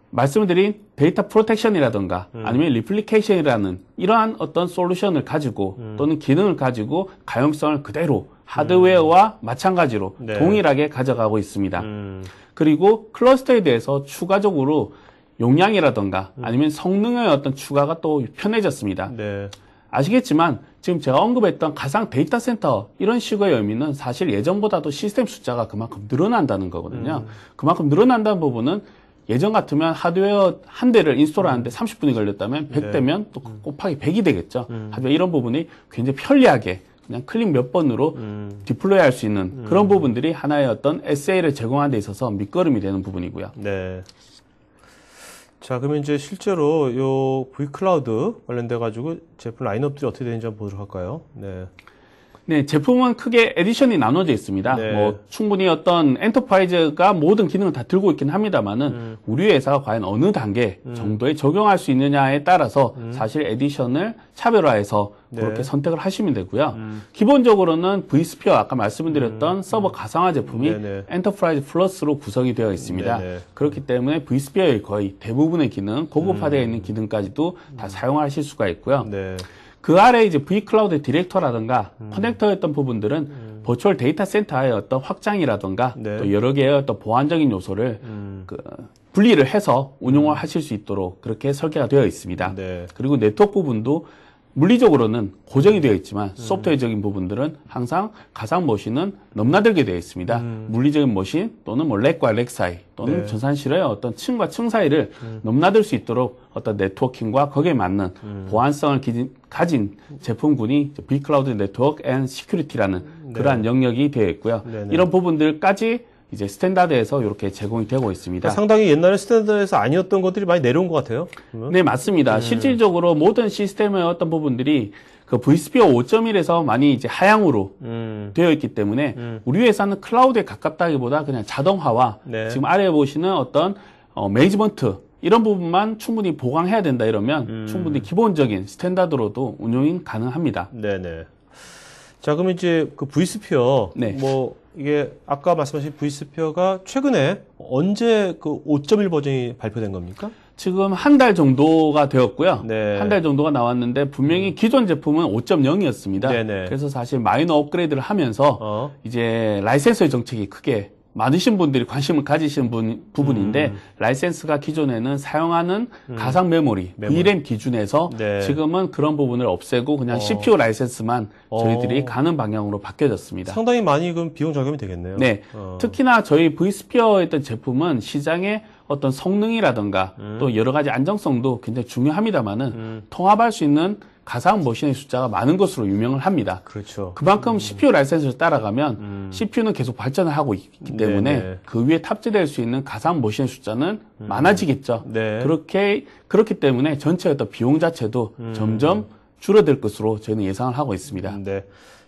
Speaker 2: 말씀을 드린 데이터 프로텍션이라든가 아니면 리플리케이션이라는 이러한 어떤 솔루션을 가지고 또는 기능을 가지고 가용성을 그대로 하드웨어와 마찬가지로
Speaker 1: 네.
Speaker 2: 동일하게 가져가고 있습니다. 그리고 클러스터에 대해서 추가적으로 용량이라든가 아니면 성능의 어떤 추가가 또 편해졌습니다.
Speaker 1: 네.
Speaker 2: 아시겠지만 지금 제가 언급했던 가상 데이터 센터 이런 식의 의미는 사실 예전보다도 시스템 숫자가 그만큼 늘어난다는 거거든요. 그만큼 늘어난다는 부분은 예전 같으면 하드웨어 한 대를 인스톨하는데 30분이 걸렸다면 100대면 또 곱하기 100이 되겠죠. 하지만 이런 부분이 굉장히 편리하게 그냥 클릭 몇 번으로 디플로이 할 수 있는 그런 부분들이 하나의 어떤 SL을 제공하는 데 있어서 밑거름이 되는 부분이고요.
Speaker 1: 네. 자, 그러면 이제 실제로 요 vCloud 관련돼가지고 제품 라인업들이 어떻게 되는지 한번 보도록 할까요? 네.
Speaker 2: 네, 제품은 크게 에디션이 나눠져 있습니다.
Speaker 1: 네.
Speaker 2: 뭐 충분히 어떤 엔터프라이즈가 모든 기능을 다 들고 있긴 합니다만은 우리 회사가 과연 어느 단계 정도에 적용할 수 있느냐에 따라서 사실 에디션을 차별화해서 그렇게
Speaker 1: 네.
Speaker 2: 선택을 하시면 되고요. 기본적으로는 vSphere 아까 말씀드렸던 서버 가상화 제품이
Speaker 1: 네네.
Speaker 2: 엔터프라이즈 플러스로 구성이 되어 있습니다.
Speaker 1: 네네.
Speaker 2: 그렇기 때문에 vSphere의 거의 대부분의 기능, 고급화되어 있는 기능까지도 다 사용하실 수가 있고요.
Speaker 1: 네.
Speaker 2: 그 아래 이제 vCloud 디렉터라든가 커넥터였던 부분들은 버추얼 데이터 센터의 어떤 확장이라든가
Speaker 1: 네.
Speaker 2: 또 여러 개의 어떤 보안적인 요소를 분리를 해서 운용을 하실 수 있도록 그렇게 설계가 되어 있습니다.
Speaker 1: 네.
Speaker 2: 그리고 네트워크 부분도 물리적으로는 고정이 되어 있지만 소프트웨어적인 부분들은 항상 가상 머신은 넘나들게 되어 있습니다. 물리적인 머신 또는 뭐 렉과 렉 사이 또는
Speaker 1: 네.
Speaker 2: 전산실의 어떤 층과 층 사이를 넘나들 수 있도록 어떤 네트워킹과 거기에 맞는 보안성을 가진 제품군이 vCloud Network and Security라는 그러한 영역이 되어 있고요.
Speaker 1: 네네.
Speaker 2: 이런 부분들까지 이제 스탠다드에서 이렇게 제공이 되고 있습니다.
Speaker 1: 그러니까 상당히 옛날에 스탠다드에서 아니었던 것들이 많이 내려온 것 같아요. 그러면?
Speaker 2: 네, 맞습니다. 실질적으로 모든 시스템의 어떤 부분들이 그 vSphere 5.1에서 많이 이제 하향으로 되어 있기 때문에 우리 회사는 클라우드에 가깝다기보다 그냥 자동화와
Speaker 1: 네.
Speaker 2: 지금 아래에 보시는 어떤 매니지먼트 이런 부분만 충분히 보강해야 된다 이러면 충분히 기본적인 스탠다드로도 운용이 가능합니다.
Speaker 1: 네네. 자, 그럼 이제 그 vSphere,
Speaker 2: 네.
Speaker 1: 뭐, 이게 아까 말씀하신 vSphere가 최근에 언제 그 5.1 버전이 발표된 겁니까?
Speaker 2: 지금 한 달 정도가 되었고요.
Speaker 1: 네.
Speaker 2: 한 달 정도가 나왔는데 분명히 기존 제품은 5.0이었습니다.
Speaker 1: 네네.
Speaker 2: 그래서 사실 마이너 업그레이드를 하면서 이제 라이센스의 정책이 크게 많으신 분들이 관심을 가지시는 부분인데 라이센스가 기존에는 사용하는 가상 메모리, VRAM 기준에서
Speaker 1: 네.
Speaker 2: 지금은 그런 부분을 없애고 그냥 CPU 라이센스만 저희들이 가는 방향으로 바뀌어졌습니다.
Speaker 1: 상당히 많이 그럼 비용 절감이 되겠네요.
Speaker 2: 네. 특히나 저희 V스피어의 어떤 제품은 시장의 어떤 성능이라든가 또 여러 가지 안정성도 굉장히 중요합니다만은 통합할 수 있는 가상 머신의 숫자가 많은 것으로 유명을 합니다.
Speaker 1: 그렇죠.
Speaker 2: 그만큼 CPU 라이센스를 따라가면 CPU는 계속 발전을 하고 있기 때문에
Speaker 1: 네네.
Speaker 2: 그 위에 탑재될 수 있는 가상 머신의 숫자는 많아지겠죠.
Speaker 1: 네.
Speaker 2: 그렇기 때문에 전체 어떤 비용 자체도 점점 줄어들 것으로 저희는 예상을 하고 있습니다.
Speaker 1: 네.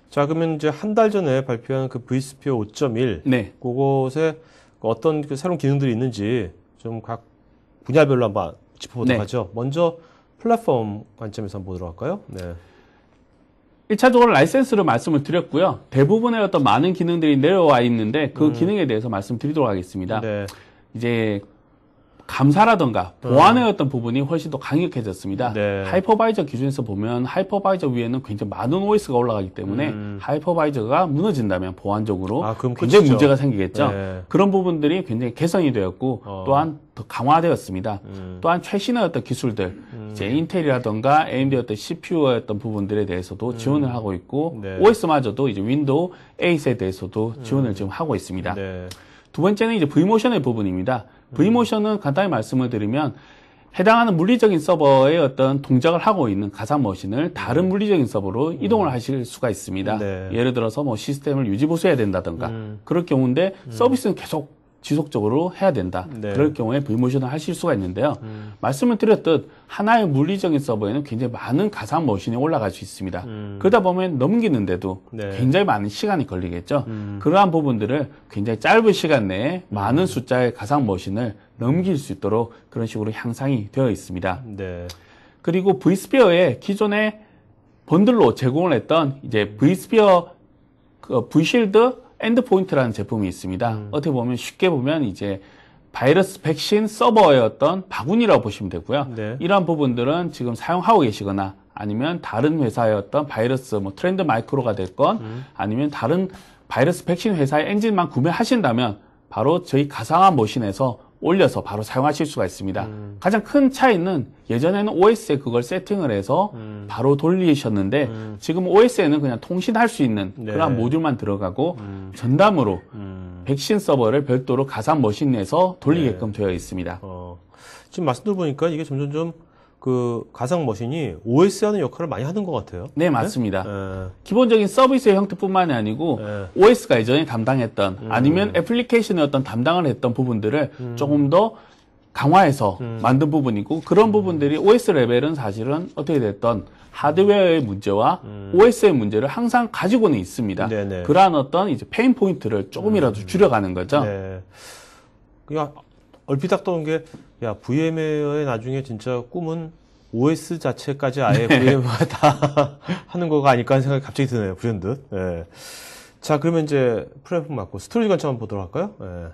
Speaker 1: 자, 그러면 이제 한 달 전에 발표한 그 V스피어 5.1
Speaker 2: 네.
Speaker 1: 그곳에 어떤 그 새로운 기능들이 있는지 좀 각 분야별로 한번 짚어보도록
Speaker 2: 네.
Speaker 1: 하죠. 먼저 플랫폼 관점에서 한번 보도록 할까요? 네.
Speaker 2: 1차적으로 라이센스를 말씀을 드렸고요. 대부분의 어떤 많은 기능들이 내려와 있는데 그 기능에 대해서 말씀드리도록 하겠습니다.
Speaker 1: 네.
Speaker 2: 이제 감사라든가 보안의 어떤 부분이 훨씬 더 강력해졌습니다.
Speaker 1: 네.
Speaker 2: 하이퍼바이저 기준에서 보면 하이퍼바이저 위에는 굉장히 많은 OS가 올라가기 때문에 하이퍼바이저가 무너진다면 보안적으로
Speaker 1: 그럼
Speaker 2: 굉장히
Speaker 1: 끝이죠.
Speaker 2: 문제가 생기겠죠.
Speaker 1: 네.
Speaker 2: 그런 부분들이 굉장히 개선이 되었고 또한 더 강화되었습니다. 또한 최신의 어떤 기술들, 이제 인텔이라든가 AMD 어떤 CPU의 어떤 부분들에 대해서도 지원을 하고 있고
Speaker 1: 네.
Speaker 2: OS마저도 이제 윈도우 8에 대해서도 지원을 지금 하고 있습니다.
Speaker 1: 네.
Speaker 2: 두 번째는 이제 V모션의 부분입니다. V모션은 간단히 말씀을 드리면 해당하는 물리적인 서버의 어떤 동작을 하고 있는 가상 머신을 다른 물리적인 서버로 이동을 하실 수가 있습니다.
Speaker 1: 네.
Speaker 2: 예를 들어서 뭐 시스템을 유지보수해야 된다든가 그럴 경우인데 서비스는 계속 지속적으로 해야 된다.
Speaker 1: 네.
Speaker 2: 그럴 경우에 V모션을 하실 수가 있는데요. 말씀을 드렸듯 하나의 물리적인 서버에는 굉장히 많은 가상 머신이 올라갈 수 있습니다. 그러다 보면 넘기는데도
Speaker 1: 네.
Speaker 2: 굉장히 많은 시간이 걸리겠죠. 그러한 부분들을 굉장히 짧은 시간 내에 많은 숫자의 가상 머신을 넘길 수 있도록 그런 식으로 향상이 되어 있습니다.
Speaker 1: 네.
Speaker 2: 그리고 V스피어의 기존에 번들로 제공을 했던 이제 V스피어 V쉴드 엔드포인트라는 제품이 있습니다. 어떻게 보면 쉽게 보면 이제 바이러스 백신 서버의 어떤 바구니라고 보시면 되고요.
Speaker 1: 네.
Speaker 2: 이러한 부분들은 지금 사용하고 계시거나 아니면 다른 회사의 어떤 바이러스 뭐 트렌드 마이크로가 됐건 아니면 다른 바이러스 백신 회사의 엔진만 구매하신다면 바로 저희 가상화 머신에서 올려서 바로 사용하실 수가 있습니다. 가장 큰 차이는 예전에는 OS에 그걸 세팅을 해서 바로 돌리셨는데 지금 OS에는 그냥 통신할 수 있는
Speaker 1: 네.
Speaker 2: 그런 모듈만 들어가고 전담으로 백신 서버를 별도로 가상 머신 내에서 돌리게끔 되어 있습니다.
Speaker 1: 지금 말씀 들어보니까 이게 점점점 그 가상 머신이 OS 하는 역할을 많이 하는 것 같아요.
Speaker 2: 네, 맞습니다.
Speaker 1: 네.
Speaker 2: 기본적인 서비스의 형태뿐만이 아니고
Speaker 1: 네.
Speaker 2: OS가 예전에 담당했던 아니면 애플리케이션의 어떤 담당을 했던 부분들을 조금 더 강화해서 만든 부분이고 그런 부분들이 OS 레벨은 사실은 어떻게 됐던 하드웨어의 문제와 OS의 문제를 항상 가지고는 있습니다.
Speaker 1: 네네.
Speaker 2: 그러한 어떤 이제 페인 포인트를 조금이라도 줄여가는 거죠.
Speaker 1: 네. 그냥 얼핏 딱 떠온 게, 야, VM웨어의 나중에 진짜 꿈은 OS 자체까지 아예 VM웨어가 다 하는 거가 아닐까 하는 생각이 갑자기 드네요. 불현듯. 네. 자, 그러면 이제 플랫폼 맞고 스토리지 관점 한번 보도록 할까요? 네.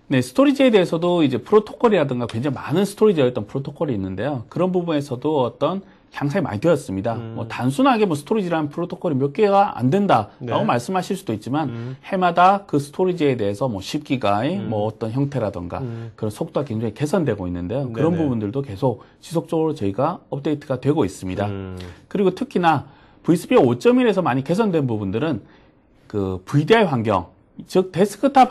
Speaker 2: 네, 스토리지에 대해서도 이제 프로토콜이라든가 굉장히 많은 스토리지였던 프로토콜이 있는데요. 그런 부분에서도 어떤 향상이 많이 되었습니다. 뭐 단순하게 뭐 스토리지라는 프로토콜이 몇 개가 안 된다라고
Speaker 1: 네.
Speaker 2: 말씀하실 수도 있지만 해마다 그 스토리지에 대해서 뭐 10기가의 뭐 어떤 형태라든가 그런 속도가 굉장히 개선되고 있는데요. 그런
Speaker 1: 네네.
Speaker 2: 부분들도 계속 지속적으로 저희가 업데이트가 되고 있습니다. 그리고 특히나 V스피어 5.1에서 많이 개선된 부분들은 그 VDI 환경 즉 데스크탑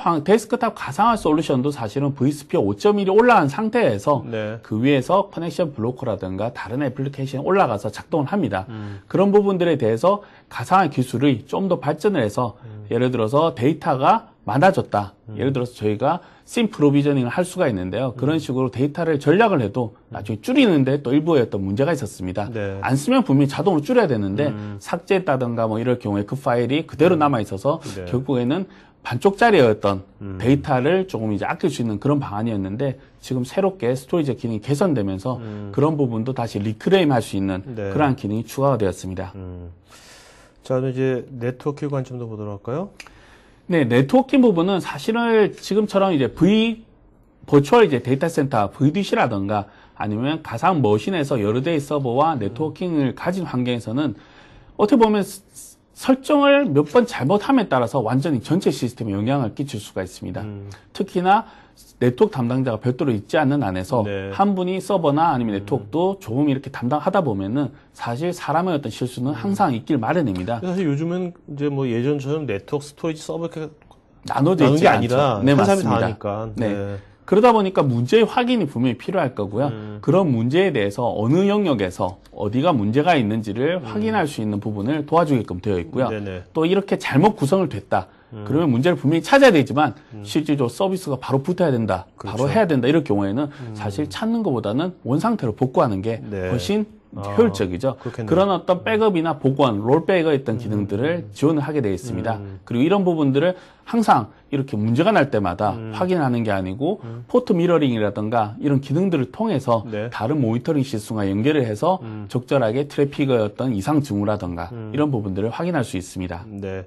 Speaker 2: 가상화 솔루션도 사실은 V스피어 5.1이 올라간 상태에서
Speaker 1: 네.
Speaker 2: 그 위에서 커넥션 블로커라든가 다른 애플리케이션이 올라가서 작동을 합니다. 그런 부분들에 대해서 가상화 기술이 좀 더 발전을 해서 예를 들어서 데이터가 많아졌다. 예를 들어서 저희가 심 프로비저닝을 할 수가 있는데요. 그런 식으로 데이터를 전략을 해도 나중에 줄이는데 또 일부의 어떤 문제가 있었습니다.
Speaker 1: 네.
Speaker 2: 안 쓰면 분명히 자동으로 줄여야 되는데 삭제했다든가 뭐 이럴 경우에 그 파일이 그대로 남아 있어서
Speaker 1: 네.
Speaker 2: 결국에는 반쪽짜리의 어떤 데이터를 조금 이제 아낄 수 있는 그런 방안이었는데 지금 새롭게 스토리지 기능이 개선되면서 그런 부분도 다시 리크레임 할 수 있는
Speaker 1: 네.
Speaker 2: 그러한 기능이 추가가 되었습니다.
Speaker 1: 자, 그럼 이제 네트워킹 관점도 보도록 할까요?
Speaker 2: 네, 네트워킹 부분은 사실은 지금처럼 이제 버추얼 이제 데이터 센터, VDC라든가 아니면 가상 머신에서 여러 대의 서버와 네트워킹을 가진 환경에서는 어떻게 보면 설정을 몇 번 잘못함에 따라서 완전히 전체 시스템에 영향을 끼칠 수가 있습니다. 특히나 네트워크 담당자가 별도로 있지 않는 안에서
Speaker 1: 네.
Speaker 2: 한 분이 서버나 아니면 네트워크도 조금 이렇게 담당하다 보면은 사실 사람의 어떤 실수는 항상 있길 마련입니다.
Speaker 1: 사실 요즘은 이제 뭐 예전처럼 네트워크 스토리지 서버 이렇게
Speaker 2: 나눠져
Speaker 1: 나눈
Speaker 2: 있지
Speaker 1: 게
Speaker 2: 않죠.
Speaker 1: 아니라
Speaker 2: 네,
Speaker 1: 한 사람이 다
Speaker 2: 맞습니다.
Speaker 1: 하니까.
Speaker 2: 네. 그러다 보니까 문제의 확인이 분명히 필요할 거고요. 그런 문제에 대해서 어느 영역에서 어디가 문제가 있는지를 확인할 수 있는 부분을 도와주게끔 되어 있고요.
Speaker 1: 네네.
Speaker 2: 또 이렇게 잘못 구성을 됐다. 그러면 문제를 분명히 찾아야 되지만 실질적으로 서비스가 바로 붙어야 된다.
Speaker 1: 그렇죠.
Speaker 2: 바로 해야 된다. 이럴 경우에는 사실 찾는 것보다는 원상태로 복구하는 게
Speaker 1: 네.
Speaker 2: 훨씬 효율적이죠.
Speaker 1: 그렇겠네요.
Speaker 2: 그런 어떤 백업이나 복원, 롤백의 어떤 기능들을 지원을 하게 되어 있습니다. 그리고 이런 부분들을 항상 이렇게 문제가 날 때마다 확인하는 게 아니고 포트 미러링이라든가 이런 기능들을 통해서
Speaker 1: 네.
Speaker 2: 다른 모니터링 시스템과 연결을 해서 적절하게 트래픽의 어떤 이상 징후라든가 이런 부분들을 확인할 수 있습니다.
Speaker 1: 네.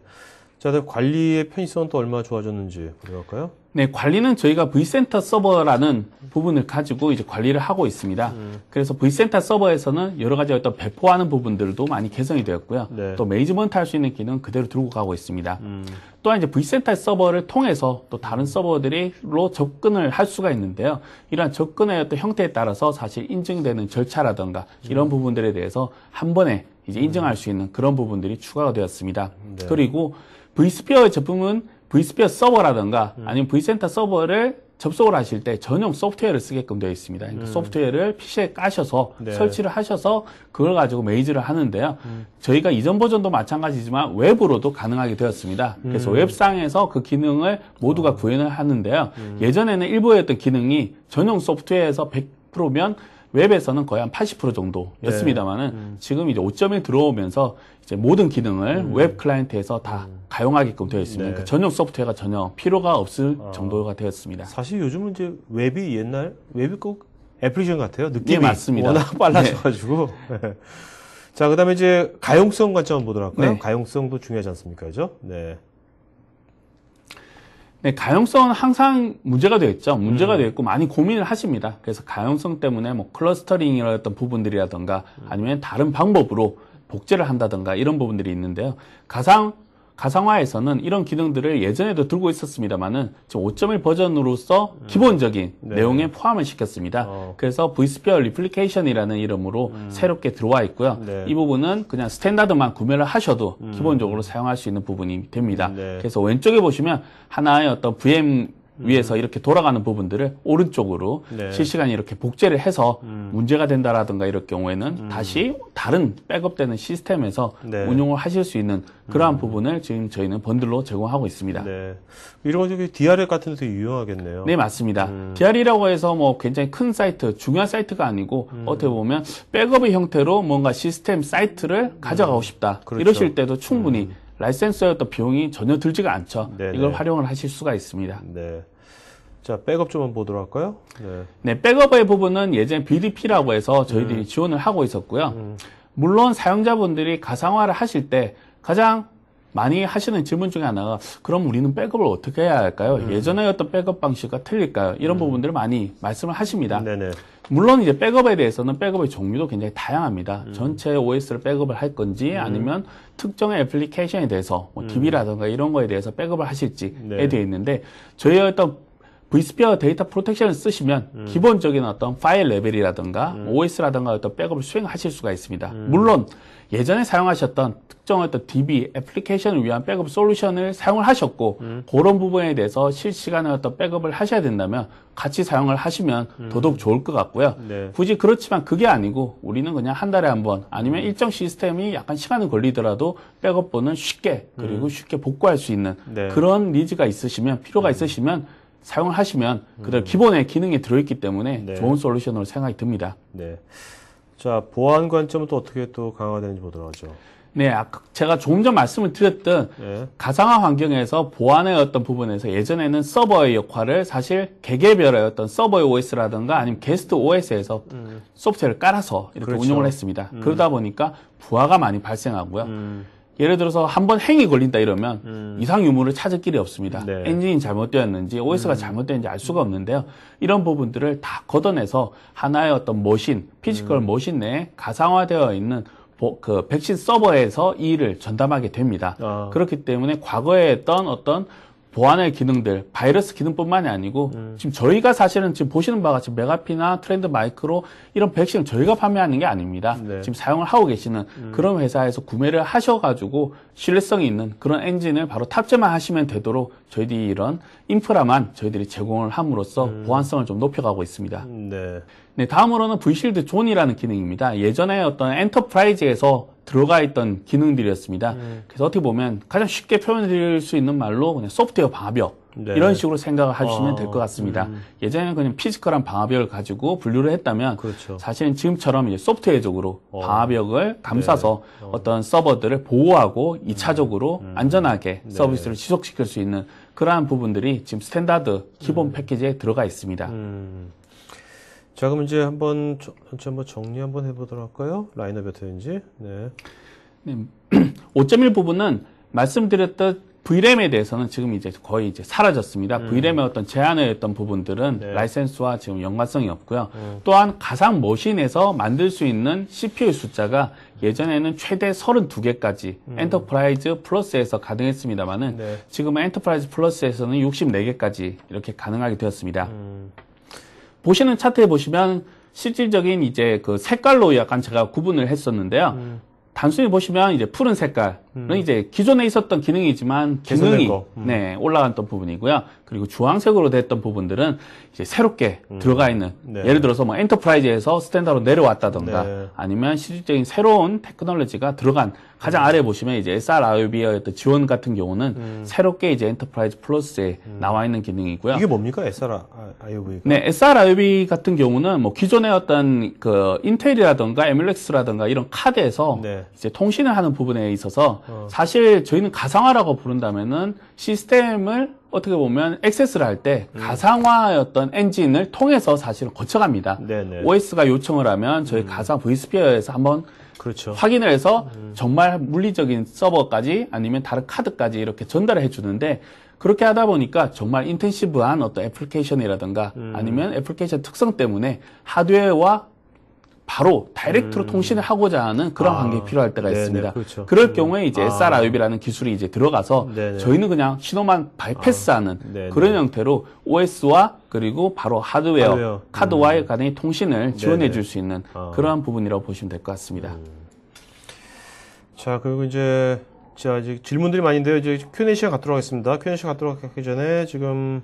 Speaker 1: 자, 그다음 관리의 편의성은 또 얼마나 좋아졌는지 보도할까요?
Speaker 2: 네, 관리는 저희가 vCenter 서버라는 부분을 가지고 이제 관리를 하고 있습니다. 그래서 vCenter 서버에서는 여러 가지 어떤 배포하는 부분들도 많이 개선이 되었고요.
Speaker 1: 네.
Speaker 2: 또 매니지먼트 할 수 있는 기능 그대로 들고 가고 있습니다. 또한 이제 vCenter 서버를 통해서 또 다른 서버들로 접근을 할 수가 있는데요. 이러한 접근의 어떤 형태에 따라서 사실 인증되는 절차라든가 이런 부분들에 대해서 한 번에 이제 인정할 수 있는 그런 부분들이 추가가 되었습니다.
Speaker 1: 네.
Speaker 2: 그리고 vSphere 제품은 vSphere 서버라든가 아니면 vCenter 서버를 접속을 하실 때 전용 소프트웨어를 쓰게끔 되어 있습니다. 그러니까 소프트웨어를 PC에 까셔서
Speaker 1: 네.
Speaker 2: 설치를 하셔서 그걸 가지고 메이즈를 하는데요. 저희가 이전 버전도 마찬가지지만 웹으로도 가능하게 되었습니다. 그래서 웹상에서 그 기능을 모두가 구현을 하는데요. 예전에는 일부의 어떤 기능이 전용 소프트웨어에서 100%면 웹에서는 거의 한 80% 정도였습니다만은 지금 이제 5.1 들어오면서 이제 모든 기능을 웹 클라이언트에서 다 가용하게끔 되어 있습니다.
Speaker 1: 네.
Speaker 2: 그러니까 전용 소프트웨어가 전혀 필요가 없을 정도가 되었습니다.
Speaker 1: 사실 요즘은 이제 웹이 옛날 웹이 꼭 애플리케이션 같아요. 느낌이
Speaker 2: 네, 맞습니다.
Speaker 1: 워낙 빨라져가지고. 네. 자, 그다음에 이제 가용성 관점 한번 보도록 할까요?
Speaker 2: 네.
Speaker 1: 가용성도 중요하지 않습니까, 그죠? 네.
Speaker 2: 네, 가용성은 항상 문제가 되어 있죠. 문제가 되어 있고 많이 고민을 하십니다. 그래서 가용성 때문에 뭐 클러스터링이라는 어떤 부분들이라든가 아니면 다른 방법으로 복제를 한다든가 이런 부분들이 있는데요. 가상화에서는 이런 기능들을 예전에도 들고 있었습니다만은 지금 5.1 버전으로서 기본적인
Speaker 1: 네.
Speaker 2: 내용에 포함을 시켰습니다. 그래서 vSphere Replication이라는 이름으로 새롭게 들어와 있고요.
Speaker 1: 네.
Speaker 2: 이 부분은 그냥 스탠다드만 구매를 하셔도 기본적으로 사용할 수 있는 부분이 됩니다.
Speaker 1: 네.
Speaker 2: 그래서 왼쪽에 보시면 하나의 어떤 VM 위에서 이렇게 돌아가는 부분들을 오른쪽으로
Speaker 1: 네.
Speaker 2: 실시간에 이렇게 복제를 해서 문제가 된다라든가 이럴 경우에는 다시 다른 백업되는 시스템에서
Speaker 1: 네.
Speaker 2: 운용을 하실 수 있는 그러한 부분을 지금 저희는 번들로 제공하고 있습니다.
Speaker 1: 네. 이런 거 저기 DRL 같은 데도 유용하겠네요.
Speaker 2: 네, 맞습니다. DR이라고 해서 뭐 굉장히 큰 사이트, 중요한 사이트가 아니고 어떻게 보면 백업의 형태로 뭔가 시스템 사이트를 가져가고 싶다.
Speaker 1: 그렇죠.
Speaker 2: 이러실 때도 충분히 라이센스의 어떤 비용이 전혀 들지가 않죠.
Speaker 1: 네네.
Speaker 2: 이걸 활용을 하실 수가 있습니다.
Speaker 1: 네. 자, 백업 좀 한번 보도록 할까요? 네.
Speaker 2: 네, 백업의 부분은 예전에 BDP라고 해서 저희들이 지원을 하고 있었고요. 물론 사용자분들이 가상화를 하실 때 가장 많이 하시는 질문 중에 하나가 그럼 우리는 백업을 어떻게 해야 할까요? 예전의 어떤 백업 방식과 틀릴까요? 이런 부분들을 많이 말씀을 하십니다.
Speaker 1: 네네.
Speaker 2: 물론 이제 백업에 대해서는 백업의 종류도 굉장히 다양합니다. 전체 OS를 백업을 할 건지 아니면 특정의 애플리케이션에 대해서 뭐 DB라든가 이런 거에 대해서 백업을 하실지에
Speaker 1: 네.
Speaker 2: 되어 있는데 저희 어떤 vSphere 데이터 프로텍션을 쓰시면 기본적인 어떤 파일 레벨이라든가 OS라든가 어떤 백업을 수행하실 수가 있습니다. 물론 예전에 사용하셨던 특정 어떤 DB 애플리케이션을 위한 백업 솔루션을 사용을 하셨고 그런 부분에 대해서 실시간에 어떤 백업을 하셔야 된다면 같이 사용을 하시면 더더욱 좋을 것 같고요.
Speaker 1: 네.
Speaker 2: 굳이 그렇지만 그게 아니고 우리는 그냥 한 달에 한 번 아니면 일정 시스템이 약간 시간이 걸리더라도 백업본은 쉽게 그리고 쉽게 복구할 수 있는
Speaker 1: 네.
Speaker 2: 그런 니즈가 있으시면 필요가 있으시면 사용을 하시면 그대로 기본의 기능이 들어있기 때문에
Speaker 1: 네.
Speaker 2: 좋은 솔루션으로 생각이 듭니다.
Speaker 1: 네. 자, 보안 관점은 또 어떻게 또 강화되는지 보도록 하죠.
Speaker 2: 네, 아까 제가 조금 전 말씀을 드렸던
Speaker 1: 네.
Speaker 2: 가상화 환경에서 보안의 어떤 부분에서 예전에는 서버의 역할을 사실 개개별의 어떤 서버의 OS라든가 아니면 게스트 OS에서 소프트웨어를 깔아서 이렇게
Speaker 1: 그렇죠.
Speaker 2: 운영을 했습니다. 그러다 보니까 부하가 많이 발생하고요. 예를 들어서 한번 행이 걸린다 이러면 이상 유무를 찾을 길이 없습니다.
Speaker 1: 네.
Speaker 2: 엔진이 잘못되었는지 OS가 잘못되었는지 알 수가 없는데요. 이런 부분들을 다 걷어내서 하나의 어떤 머신, 피지컬 머신 내에 가상화되어 있는 그 백신 서버에서 이 일을 전담하게 됩니다. 그렇기 때문에 과거에 했던 어떤 보안의 기능들, 바이러스 기능뿐만이 아니고 지금 저희가 사실은 지금 보시는 바와 같이 메가피나 트렌드 마이크로 이런 백신을 저희가 판매하는 게 아닙니다.
Speaker 1: 네.
Speaker 2: 지금 사용을 하고 계시는 그런 회사에서 구매를 하셔가지고 신뢰성이 있는 그런 엔진을 바로 탑재만 하시면 되도록 저희들이 이런 인프라만 저희들이 제공을 함으로써 보안성을 좀 높여가고 있습니다.
Speaker 1: 네.
Speaker 2: 네, 다음으로는 V실드 존이라는 기능입니다. 예전에 어떤 엔터프라이즈에서 들어가 있던 기능들이었습니다. 그래서 어떻게 보면 가장 쉽게 표현드릴 수 있는 말로 그냥 소프트웨어 방화벽
Speaker 1: 네.
Speaker 2: 이런 식으로 생각을 하시면 될 것 같습니다. 예전에는 그냥 피지컬한 방화벽을 가지고 분류를 했다면
Speaker 1: 그렇죠.
Speaker 2: 사실은 지금처럼 이제 소프트웨어적으로 방화벽을 감싸서 어떤 서버들을 보호하고 2차적으로 안전하게 서비스를 지속시킬 수 있는 그러한 부분들이 지금 스탠다드 기본 패키지에 들어가 있습니다.
Speaker 1: 자, 그럼 이제 한번 전체 한번 정리 한번 해보도록 할까요? 라인업이 어떻게 되는지. 네.
Speaker 2: 네. 5.1 부분은 말씀드렸던 VRAM에 대해서는 지금 이제 거의 이제 사라졌습니다. VRAM의 어떤 제한을 했던 부분들은
Speaker 1: 네.
Speaker 2: 라이센스와 지금 연관성이 없고요. 또한 가상 머신에서 만들 수 있는 CPU 숫자가 예전에는 최대 32개까지 엔터프라이즈 플러스에서 가능했습니다만은
Speaker 1: 네.
Speaker 2: 지금은 엔터프라이즈 플러스에서는 64개까지 이렇게 가능하게 되었습니다. 보시는 차트에 보시면 실질적인 이제 그 색깔로 약간 제가 구분을 했었는데요. 단순히 보시면 이제 푸른 색깔은 이제 기존에 있었던 기능이지만
Speaker 1: 개선된
Speaker 2: 기능이
Speaker 1: 거.
Speaker 2: 네, 올라갔던 부분이고요. 그리고 주황색으로 됐던 부분들은 이제 새롭게 들어가 있는
Speaker 1: 네.
Speaker 2: 예를 들어서 뭐 엔터프라이즈에서 스탠다드로 내려왔다던가
Speaker 1: 네.
Speaker 2: 아니면 실질적인 새로운 테크놀로지가 들어간 가장 아래 보시면 이제 SRIOB의 어떤 지원 같은 경우는 새롭게 이제 엔터프라이즈 플러스에 나와 있는 기능이고요.
Speaker 1: 이게 뭡니까? SRIOV가?
Speaker 2: 네, SRIOB 같은 경우는 뭐 기존의 어떤 그 인텔이라든가 에뮬렉스라든가 이런 카드에서
Speaker 1: 네.
Speaker 2: 이제 통신을 하는 부분에 있어서 사실 저희는 가상화라고 부른다면은 시스템을 어떻게 보면 액세스를 할 때 가상화의 어떤 엔진을 통해서 사실은 거쳐갑니다.
Speaker 1: 네네.
Speaker 2: OS가 요청을 하면 저희 가상 vSphere에서 한번
Speaker 1: 그렇죠.
Speaker 2: 확인을 해서 정말 물리적인 서버까지 아니면 다른 카드까지 이렇게 전달을 해주는데 그렇게 하다 보니까 정말 인텐시브한 어떤 애플리케이션이라든가 아니면 애플리케이션 특성 때문에 하드웨어와 바로 다이렉트로 통신을 하고자 하는 그런 환경이 필요할 때가
Speaker 1: 네네,
Speaker 2: 있습니다.
Speaker 1: 그렇죠.
Speaker 2: 그럴 경우에 이제 SRIOB라는 기술이 이제 들어가서
Speaker 1: 네네.
Speaker 2: 저희는 그냥 신호만 바이패스하는
Speaker 1: 네네.
Speaker 2: 그런 형태로 OS와 그리고 바로 하드웨어,
Speaker 1: 하드웨어.
Speaker 2: 카드와의 간의 통신을 지원해
Speaker 1: 네네.
Speaker 2: 줄 수 있는 그러한 부분이라고 보시면 될 것 같습니다.
Speaker 1: 자, 그리고 이제 질문들이 많이 있는데요. 이제 Q&A 시간 갖도록 하겠습니다. Q&A 시간 갖도록 하기 전에 지금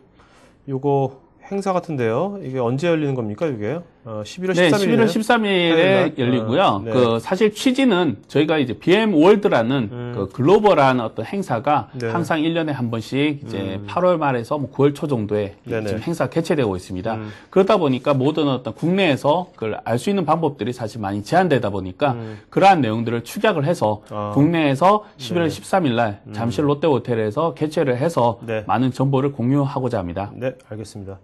Speaker 1: 요거 행사 같은데요. 이게 언제 열리는 겁니까, 이게? 11월 13일.
Speaker 2: 네, 11월 13일에 열리고요.
Speaker 1: 네.
Speaker 2: 그 사실 취지는 저희가 이제 BM 월드라는 그 글로벌한 어떤 행사가
Speaker 1: 네.
Speaker 2: 항상 1년에 한 번씩 이제 8월 말에서 뭐 9월 초 정도에
Speaker 1: 네네.
Speaker 2: 지금 행사가 개최되고 있습니다. 그러다 보니까 모든 어떤 국내에서 그걸 알 수 있는 방법들이 사실 많이 제한되다 보니까 그러한 내용들을 축약을 해서 국내에서 11월 13일 날 잠실 롯데호텔에서 개최를 해서
Speaker 1: 네.
Speaker 2: 많은 정보를 공유하고자 합니다.
Speaker 1: 네, 알겠습니다.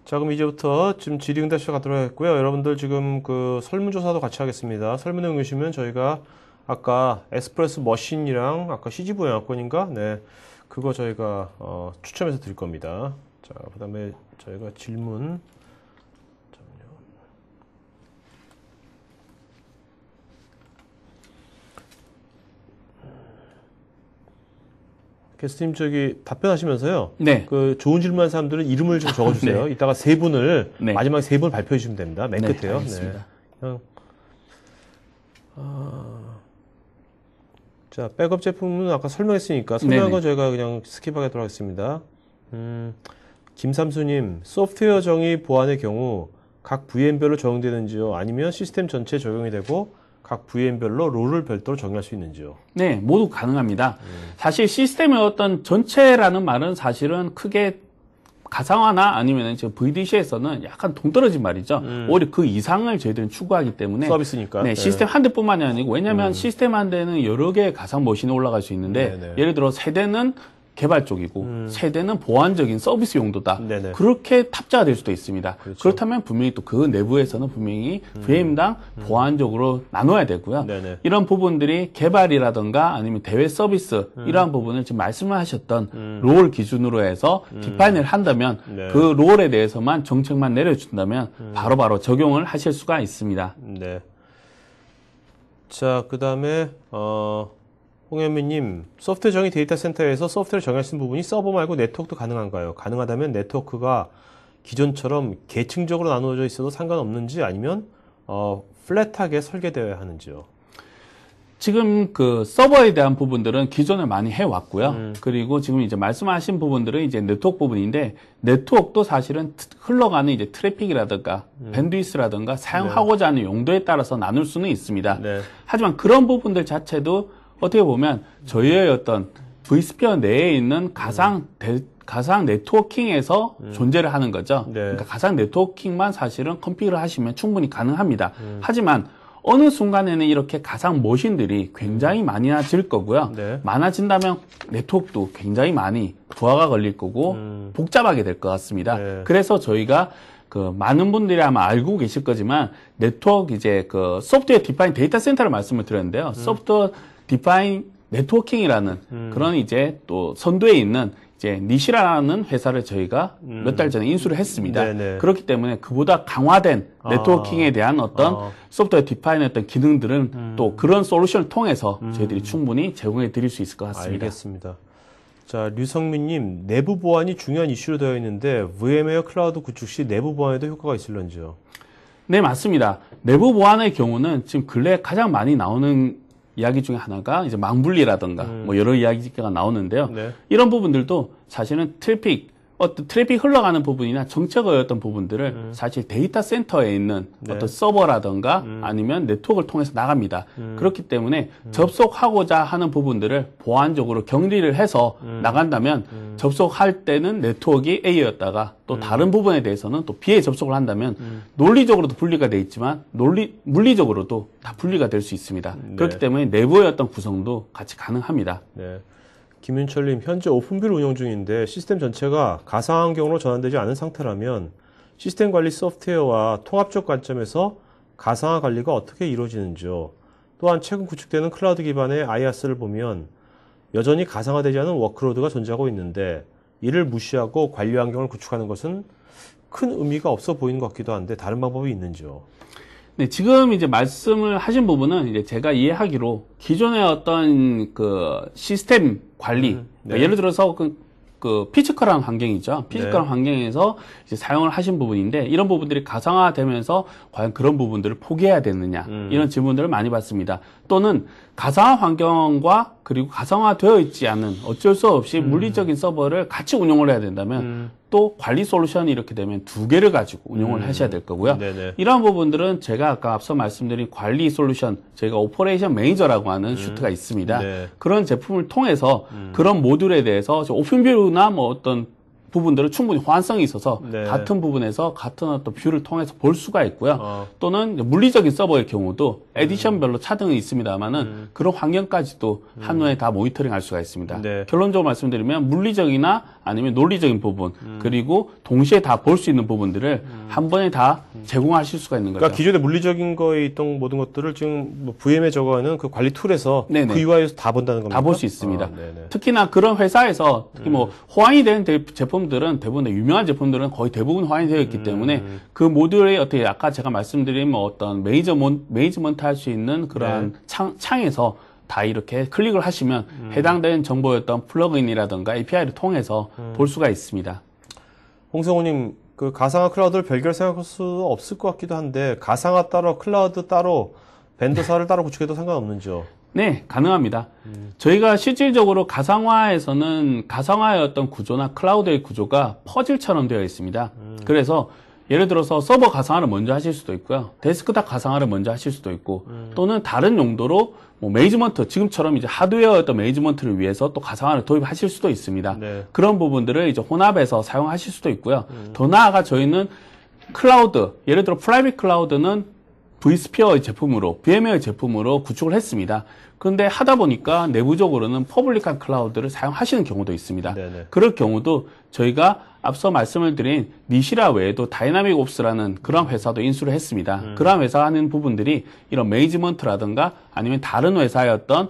Speaker 1: 자, 그럼 이제부터 지금 질의응답 시간 갖도록 하겠고요. 여러분들 지금 그 설문조사도 같이 하겠습니다. 설문에 응하시면 저희가 아까 에스프레소 머신이랑 아까 CGV 영화권인가? 네. 그거 저희가 추첨해서 드릴 겁니다. 자, 그 다음에 저희가 질문. 잠깐만요. 게스트님 저기 답변하시면서요.
Speaker 2: 네.
Speaker 1: 그 좋은 질문한 사람들은 이름을 좀 적어주세요. 이따가 세 분을
Speaker 2: 네.
Speaker 1: 마지막에 세 분을 발표해 주시면 됩니다. 맨
Speaker 2: 네,
Speaker 1: 끝에요.
Speaker 2: 알겠습니다.
Speaker 1: 그냥 자, 백업 제품은 아까 설명했으니까 설명한
Speaker 2: 네네.
Speaker 1: 건 저희가 그냥 스킵하도록 하겠습니다. 김삼수님, 소프트웨어 정의 보안의 경우 각 VM별로 적용되는지요? 아니면 시스템 전체에 적용이 되고 각 VM별로 롤을 별도로 정의할 수 있는지요?
Speaker 2: 네, 모두 가능합니다. 사실 시스템의 어떤 전체라는 말은 사실은 크게 가상화나 아니면 지금 VDC에서는 약간 동떨어진 말이죠. 오히려 그 이상을 저희들은 추구하기 때문에
Speaker 1: 서비스니까.
Speaker 2: 네, 시스템 한 대뿐만이 아니고 왜냐하면 시스템 한 대는 여러 개의 가상 머신이 올라갈 수 있는데
Speaker 1: 네네.
Speaker 2: 예를 들어 세대는 개발 쪽이고 세대는 보안적인 서비스 용도다.
Speaker 1: 네네.
Speaker 2: 그렇게 탑재가 될 수도 있습니다.
Speaker 1: 그렇죠.
Speaker 2: 그렇다면 분명히 또 그 내부에서는 분명히 VM당 보안적으로 나눠야 되고요.
Speaker 1: 네네.
Speaker 2: 이런 부분들이 개발이라든가 아니면 대외 서비스 이러한 부분을 지금 말씀을 하셨던 롤 기준으로 해서 디파인을 한다면
Speaker 1: 네.
Speaker 2: 그 롤에 대해서만 정책만 내려준다면 바로바로 적용을 하실 수가 있습니다.
Speaker 1: 네. 자, 그 다음에, 홍현미님, 소프트웨어 정의 데이터 센터에서 소프트웨어를 정의할 수 있는 부분이 서버 말고 네트워크도 가능한가요? 가능하다면 네트워크가 기존처럼 계층적으로 나누어져 있어도 상관없는지 아니면, 플랫하게 설계되어야 하는지요?
Speaker 2: 지금 그 서버에 대한 부분들은 기존에 많이 해왔고요. 그리고 지금 이제 말씀하신 부분들은 이제 네트워크 부분인데, 네트워크도 사실은 흘러가는 이제 트래픽이라든가, 밴드위스라든가 사용하고자 하는 용도에 따라서 나눌 수는 있습니다.
Speaker 1: 네.
Speaker 2: 하지만 그런 부분들 자체도 어떻게 보면 저희의 어떤 vSphere 내에 있는 가상 네트워킹에서 존재를 하는 거죠.
Speaker 1: 네.
Speaker 2: 그러니까 가상 네트워킹만 사실은 컴퓨터를 하시면 충분히 가능합니다. 하지만 어느 순간에는 이렇게 가상 머신들이 굉장히 많아질 거고요.
Speaker 1: 네.
Speaker 2: 많아진다면 네트워크도 굉장히 많이 부하가 걸릴 거고 복잡하게 될 것 같습니다.
Speaker 1: 네.
Speaker 2: 그래서 저희가 그 많은 분들이 아마 알고 계실 거지만 네트워크 이제 그 소프트웨어 디파인 데이터 센터를 말씀을 드렸는데요. 소프트웨어 디파인 네트워킹이라는 그런 이제 또 선두에 있는 이제 니시라는 회사를 저희가 몇 달 전에 인수를 했습니다.
Speaker 1: 네네.
Speaker 2: 그렇기 때문에 그보다 강화된 네트워킹에 대한 어떤 소프트웨어 디파인의 어떤 기능들은 또 그런 솔루션을 통해서 저희들이 충분히 제공해 드릴 수 있을 것 같습니다.
Speaker 1: 알겠습니다. 자, 류성민님, 내부 보안이 중요한 이슈로 되어 있는데 VM웨어 클라우드 구축 시 내부 보안에도 효과가 있을런지요?
Speaker 2: 네, 맞습니다. 내부 보안의 경우는 지금 근래에 가장 많이 나오는 이야기 중에 하나가 이제 망분리라든가 뭐 여러 이야기가 나오는데요.
Speaker 1: 네.
Speaker 2: 이런 부분들도 사실은 트래픽 흘러가는 부분이나 정책의 어떤 부분들을 사실 데이터 센터에 있는
Speaker 1: 네.
Speaker 2: 어떤 서버라든가 아니면 네트워크를 통해서 나갑니다. 그렇기 때문에 접속하고자 하는 부분들을 보안적으로 격리를 해서 나간다면 접속할 때는 네트워크가 A였다가 또 다른 부분에 대해서는 또 B에 접속을 한다면 논리적으로도 분리가 돼 있지만 물리적으로도 다 분리가 될 수 있습니다.
Speaker 1: 네.
Speaker 2: 그렇기 때문에 내부의 어떤 구성도 같이 가능합니다.
Speaker 1: 네. 김윤철님, 현재 오픈뷰를 운영 중인데 시스템 전체가 가상환경으로 전환되지 않은 상태라면 시스템 관리 소프트웨어와 통합적 관점에서 가상화 관리가 어떻게 이루어지는지요? 또한 최근 구축되는 클라우드 기반의 IaaS를 보면 여전히 가상화되지 않은 워크로드가 존재하고 있는데 이를 무시하고 관리 환경을 구축하는 것은 큰 의미가 없어 보이는 것 같기도 한데 다른 방법이 있는지요?
Speaker 2: 네, 지금 이제 말씀을 하신 부분은 이제 제가 이해하기로 기존의 어떤 그 시스템 관리, 그러니까 예를 들어서 그 피지컬한 환경이죠. 피지컬한 환경에서 이제 사용을 하신 부분인데 이런 부분들이 가상화되면서 과연 그런 부분들을 포기해야 되느냐 이런 질문들을 많이 받습니다. 또는 가상화 환경과 그리고 가상화되어 있지 않은 어쩔 수 없이 물리적인 서버를 같이 운영을 해야 된다면 또 관리 솔루션이 이렇게 되면 두 개를 가지고 운영을 하셔야 될 거고요.
Speaker 1: 네네.
Speaker 2: 이러한 부분들은 제가 아까 앞서 말씀드린 관리 솔루션, 저희가 오퍼레이션 매니저라고 하는 슈트가 있습니다.
Speaker 1: 네.
Speaker 2: 그런 제품을 통해서 그런 모듈에 대해서 오픈뷰나 뭐 어떤 부분들은 충분히 호환성이 있어서
Speaker 1: 네.
Speaker 2: 같은 부분에서 같은 어떤 뷰를 통해서 볼 수가 있고요. 또는 물리적인 서버의 경우도 에디션별로 차등이 있습니다만은 그런 환경까지도 한눈에 다 모니터링할 수가 있습니다.
Speaker 1: 네.
Speaker 2: 결론적으로 말씀드리면 물리적이나 아니면 논리적인 부분 그리고 동시에 다 볼 수 있는 부분들을 한 번에 다 제공하실 수가 있는 거죠.
Speaker 1: 그러니까 기존에 물리적인 거에 있던 모든 것들을 지금 뭐 VM에 적어하는 그 관리 툴에서
Speaker 2: 네네.
Speaker 1: 그 UI에서 다 본다는 겁니까?
Speaker 2: 다 볼 수 있습니다.
Speaker 1: 네네.
Speaker 2: 특히나 그런 회사에서 특히 뭐 호환이 된 제품들은 대부분 유명한 제품들은 거의 대부분 호환이 되어 있기 때문에 그 모듈에 어떻게 아까 제가 말씀드린 뭐 어떤 매니지먼트 할 수 있는 그러한 창에서 다 이렇게 클릭을 하시면 해당된 정보였던 플러그인이라든가 API를 통해서 볼 수가 있습니다.
Speaker 1: 홍성우님, 그 가상화 클라우드를 별개로 생각할 수 없을 것 같기도 한데 가상화 따로 클라우드 따로 벤더사를 따로 구축해도 상관없는지요?
Speaker 2: 네, 가능합니다. 저희가 실질적으로 가상화에서는 가상화의 어떤 구조나 클라우드의 구조가 퍼즐처럼 되어 있습니다. 그래서 예를 들어서 서버 가상화를 먼저 하실 수도 있고요. 데스크탑 가상화를 먼저 하실 수도 있고 또는 다른 용도로 뭐 매니지먼트, 지금처럼 이제 하드웨어 어떤 매니지먼트를 위해서 또 가상화를 도입하실 수도 있습니다.
Speaker 1: 네.
Speaker 2: 그런 부분들을 이제 혼합해서 사용하실 수도 있고요. 더 나아가 저희는 클라우드, 예를 들어 프라이빗 클라우드는 vSphere의 제품으로, VMware의 제품으로 구축을 했습니다. 그런데 하다 보니까 내부적으로는 퍼블릭한 클라우드를 사용하시는 경우도 있습니다.
Speaker 1: 네네.
Speaker 2: 그럴 경우도 저희가 앞서 말씀을 드린 니시라 외에도 다이나믹 옵스라는 그런 회사도 인수를 했습니다. 그런 회사 하는 부분들이 이런 매니지먼트라든가 아니면 다른 회사의 어떤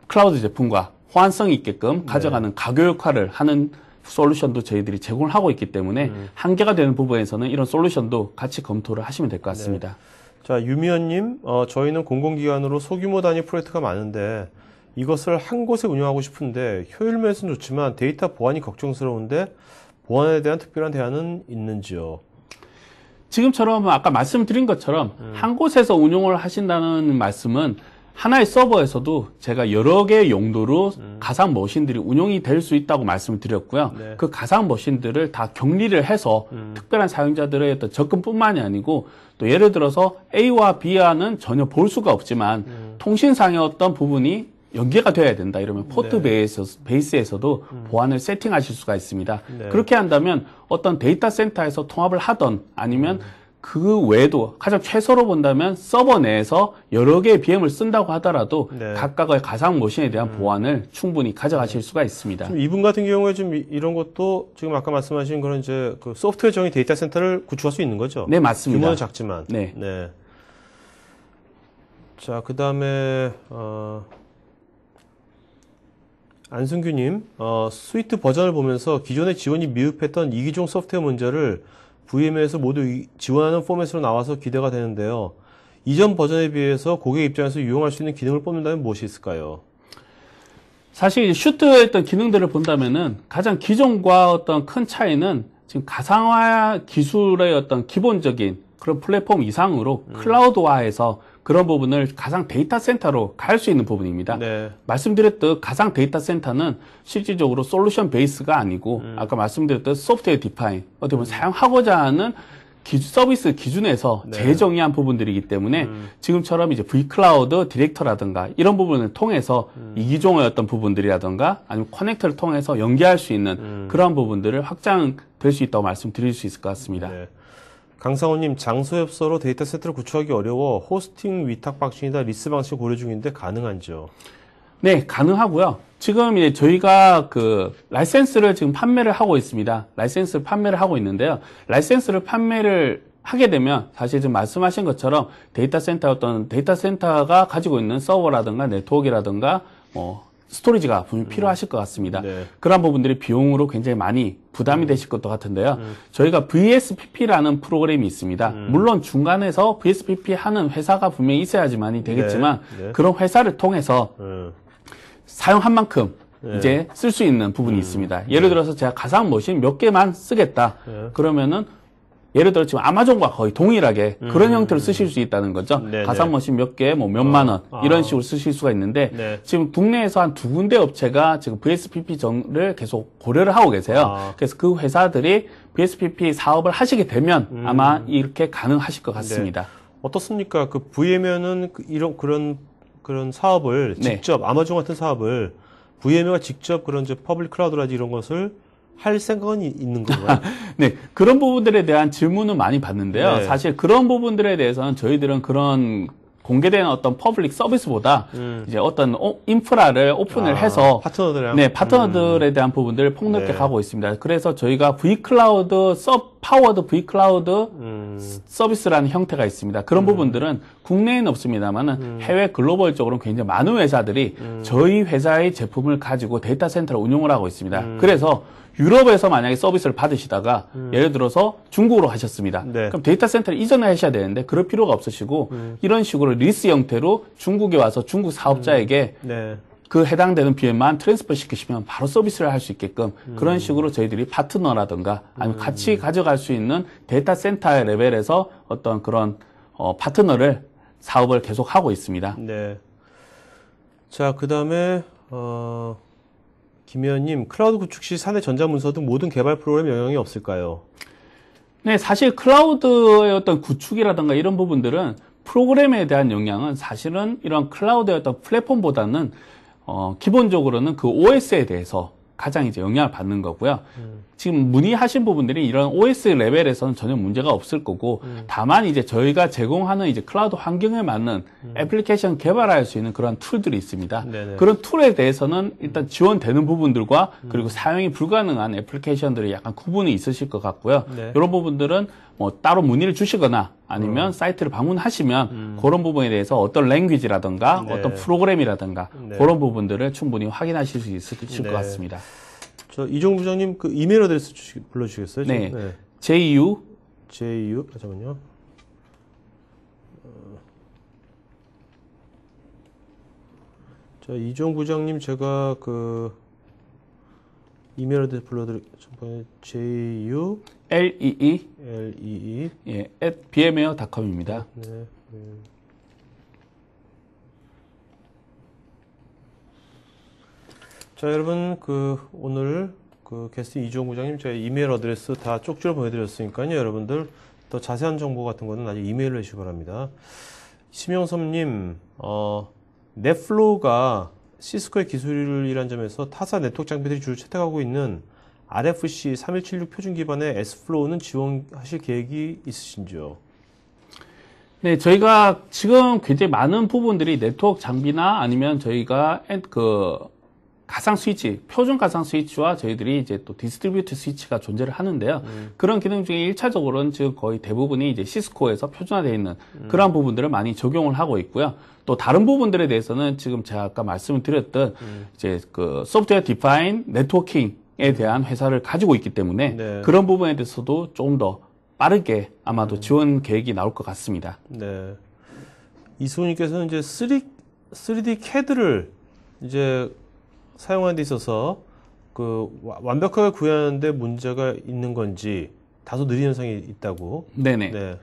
Speaker 2: 클라우드 제품과 호환성이 있게끔 가져가는 가교 역할을 하는 솔루션도 저희들이 제공을 하고 있기 때문에 한계가 되는 부분에서는 이런 솔루션도 같이 검토를 하시면 될 것 같습니다.
Speaker 1: 자, 유미연님, 저희는 공공기관으로 소규모 단위 프로젝트가 많은데 이것을 한 곳에 운영하고 싶은데 효율 면에서는 좋지만 데이터 보안이 걱정스러운데 보안에 대한 특별한 대안은 있는지요?
Speaker 2: 지금처럼 아까 말씀드린 것처럼 한 곳에서 운용을 하신다는 말씀은 하나의 서버에서도 제가 여러 개의 용도로 가상 머신들이 운용이 될 수 있다고 말씀을 드렸고요.
Speaker 1: 네.
Speaker 2: 그 가상 머신들을 다 격리를 해서 특별한 사용자들의 어떤 접근뿐만이 아니고 또 예를 들어서 A와 B와는 전혀 볼 수가 없지만 통신상의 어떤 부분이 연계가 돼야 된다. 이러면 포트 베이스에서도 보안을 세팅하실 수가 있습니다.
Speaker 1: 네.
Speaker 2: 그렇게 한다면 어떤 데이터 센터에서 통합을 하던 아니면 그 외에도 가장 최소로 본다면 서버 내에서 여러 개의 VM을 쓴다고 하더라도
Speaker 1: 네.
Speaker 2: 각각의 가상 머신에 대한 보안을 충분히 가져가실 수가 있습니다.
Speaker 1: 지금 이분 같은 경우에 좀 이런 것도 지금 아까 말씀하신 그런 이제 그 소프트웨어 정의 데이터 센터를 구축할 수 있는 거죠?
Speaker 2: 네, 맞습니다.
Speaker 1: 규모는 작지만.
Speaker 2: 네.
Speaker 1: 네. 자, 그 다음에, 안승규님, 스위트 버전을 보면서 기존에 지원이 미흡했던 이기종 소프트웨어 문제를 VM에서 모두 지원하는 포맷으로 나와서 기대가 되는데요. 이전 버전에 비해서 고객 입장에서 유용할 수 있는 기능을 뽑는다면 무엇이 있을까요?
Speaker 2: 사실 슈트의 어떤 기능들을 본다면은 가장 기존과 어떤 큰 차이는 지금 가상화 기술의 어떤 기본적인 그런 플랫폼 이상으로 클라우드화해서 그런 부분을 가상 데이터 센터로 갈 수 있는 부분입니다.
Speaker 1: 네.
Speaker 2: 말씀드렸듯 가상 데이터 센터는 실질적으로 솔루션 베이스가 아니고 아까 말씀드렸듯 소프트웨어 디파인 어떻게 보면 사용하고자 하는 서비스 기준에서
Speaker 1: 네.
Speaker 2: 재정의한 부분들이기 때문에 지금처럼 이제 vCloud 디렉터라든가 이런 부분을 통해서 이기종의 어떤 부분들이라든가 아니면 커넥터를 통해서 연계할 수 있는 그런 부분들을 확장될 수 있다고 말씀드릴 수 있을 것 같습니다.
Speaker 1: 네. 강상호님, 장소협소로 데이터 센터를 구축하기 어려워 호스팅 위탁 방식이나 리스 방식을 고려 중인데 가능한지요?
Speaker 2: 네, 가능하고요. 지금 이제 저희가 그 라이센스를 지금 판매를 하고 있습니다. 라이센스 판매를 하고 있는데요. 라이센스를 판매를 하게 되면 사실 지금 말씀하신 것처럼 데이터 센터 어떤 데이터 센터가 가지고 있는 서버라든가 네트워크라든가 스토리지가 분명히 필요하실 것 같습니다.
Speaker 1: 네.
Speaker 2: 그런 부분들이 비용으로 굉장히 많이 부담이 되실 것도 같은데요. 저희가 VSPP라는 프로그램이 있습니다. 물론 중간에서 VSPP 하는 회사가 분명히 있어야지만이 되겠지만
Speaker 1: 네. 네.
Speaker 2: 그런 회사를 통해서 사용한 만큼 이제 쓸 수 있는 부분이 있습니다. 예를 들어서 제가 가상 머신 몇 개만 쓰겠다. 그러면은 예를 들어 지금 아마존과 거의 동일하게 그런 형태로 쓰실 수 있다는 거죠.
Speaker 1: 네네.
Speaker 2: 가상 머신 몇 개, 뭐 몇만 원 이런 식으로 쓰실 수가 있는데
Speaker 1: 네.
Speaker 2: 지금 국내에서 한 2군데 업체가 지금 VSPP를 계속 고려를 하고 계세요. 그래서 그 회사들이 VSPP 사업을 하시게 되면 아마 이렇게 가능하실 것 같습니다.
Speaker 1: 네. 어떻습니까? 그 VM에는 그런 사업을
Speaker 2: 네.
Speaker 1: 직접 아마존 같은 사업을 VM가 직접 그런 이제 퍼블릭 클라우드라든지 이런 것을 할 생각은 있는 건가요?
Speaker 2: 네, 그런 부분들에 대한 질문은 많이 받는데요.
Speaker 1: 네.
Speaker 2: 사실 그런 부분들에 대해서는 저희들은 그런 공개된 어떤 퍼블릭 서비스보다 이제 어떤 인프라를 오픈을 해서
Speaker 1: 파트너들이랑
Speaker 2: 네, 파트너들에 대한 부분들을 폭넓게
Speaker 1: 네.
Speaker 2: 가고 있습니다. 그래서 저희가 vCloud 파워드 vCloud 서비스라는 형태가 있습니다. 그런 부분들은 국내에는 없습니다만은 해외 글로벌적으로는 굉장히 많은 회사들이 저희 회사의 제품을 가지고 데이터 센터를 운영을 하고 있습니다. 그래서 유럽에서 만약에 서비스를 받으시다가 예를 들어서 중국으로 하셨습니다.
Speaker 1: 네.
Speaker 2: 그럼 데이터 센터를 이전을 하셔야 되는데 그럴 필요가 없으시고 이런 식으로 리스 형태로 중국에 와서 중국 사업자에게
Speaker 1: 네.
Speaker 2: 그 해당되는 BM만 트랜스퍼 시키시면 바로 서비스를 할 수 있게끔 그런 식으로 저희들이 파트너라든가 아니면 같이 가져갈 수 있는 데이터 센터의 레벨에서 어떤 그런 파트너를 사업을 계속 하고 있습니다.
Speaker 1: 네. 자, 그 다음에, 김혜연님, 클라우드 구축 시 사내 전자문서 등 모든 개발 프로그램에 영향이 없을까요?
Speaker 2: 네, 사실 클라우드의 어떤 구축이라든가 이런 부분들은 프로그램에 대한 영향은 사실은 이런 클라우드의 어떤 플랫폼보다는 기본적으로는 그 OS에 대해서 가장 이제 영향을 받는 거고요. 지금 문의하신 부분들이 이런 OS 레벨에서는 전혀 문제가 없을 거고, 다만 이제 저희가 제공하는 이제 클라우드 환경에 맞는 애플리케이션 개발할 수 있는 그런 툴들이 있습니다.
Speaker 1: 네네.
Speaker 2: 그런 툴에 대해서는 일단 지원되는 부분들과 그리고 사용이 불가능한 애플리케이션들이 약간 구분이 있으실 것 같고요.
Speaker 1: 네.
Speaker 2: 이런 부분들은 뭐 따로 문의를 주시거나 아니면 사이트를 방문하시면 그런 부분에 대해서 어떤 랭귀지라든가
Speaker 1: 네.
Speaker 2: 어떤 프로그램이라든가
Speaker 1: 네.
Speaker 2: 그런 부분들을 충분히 확인하실 수 있으실
Speaker 1: 네.
Speaker 2: 것 같습니다.
Speaker 1: 저 이종 부장님 그 이메일 어드레스 불러주시겠어요?
Speaker 2: 네. JU
Speaker 1: JU 잠깐만요. 자, 이종 부장님 제가 그 이메일 어드레스 불러드릴게요. JU
Speaker 2: LEE
Speaker 1: LEE
Speaker 2: 예, @bmware.com입니다.
Speaker 1: 네. 자, 여러분 오늘 게스트 이종 부장님 제가 이메일 어드레스 다 쪽지로 보내드렸으니까요. 여러분들 더 자세한 정보 같은 거는 나중에 이메일로 해주시기 바랍니다. 심영섭님, 넷플로우가 시스코의 기술이란 점에서 타사 네트워크 장비들이 주로 채택하고 있는 RFC 3176 표준 기반의 S플로우는 지원하실 계획이 있으신지요?
Speaker 2: 네, 저희가 지금 굉장히 많은 부분들이 네트워크 장비나 아니면 저희가 가상 스위치, 표준 가상 스위치와 저희들이 이제 또 디스트리뷰트 스위치가 존재를 하는데요. 그런 기능 중에 1차적으로는 지금 거의 대부분이 이제 시스코에서 표준화되어 있는 그런 부분들을 많이 적용을 하고 있고요. 또 다른 부분들에 대해서는 지금 제가 아까 말씀을 드렸던 이제 소프트웨어 디파인 네트워킹에 대한 회사를 가지고 있기 때문에
Speaker 1: 네.
Speaker 2: 그런 부분에 대해서도 조금 더 빠르게 아마도 지원 계획이 나올 것 같습니다.
Speaker 1: 네. 이수호님께서는 이제 3D CAD를 이제 사용하는 데 있어서 완벽하게 구현하는데 문제가 있는 건지 다소 느린 현상이 있다고.
Speaker 2: 네네.
Speaker 1: 네.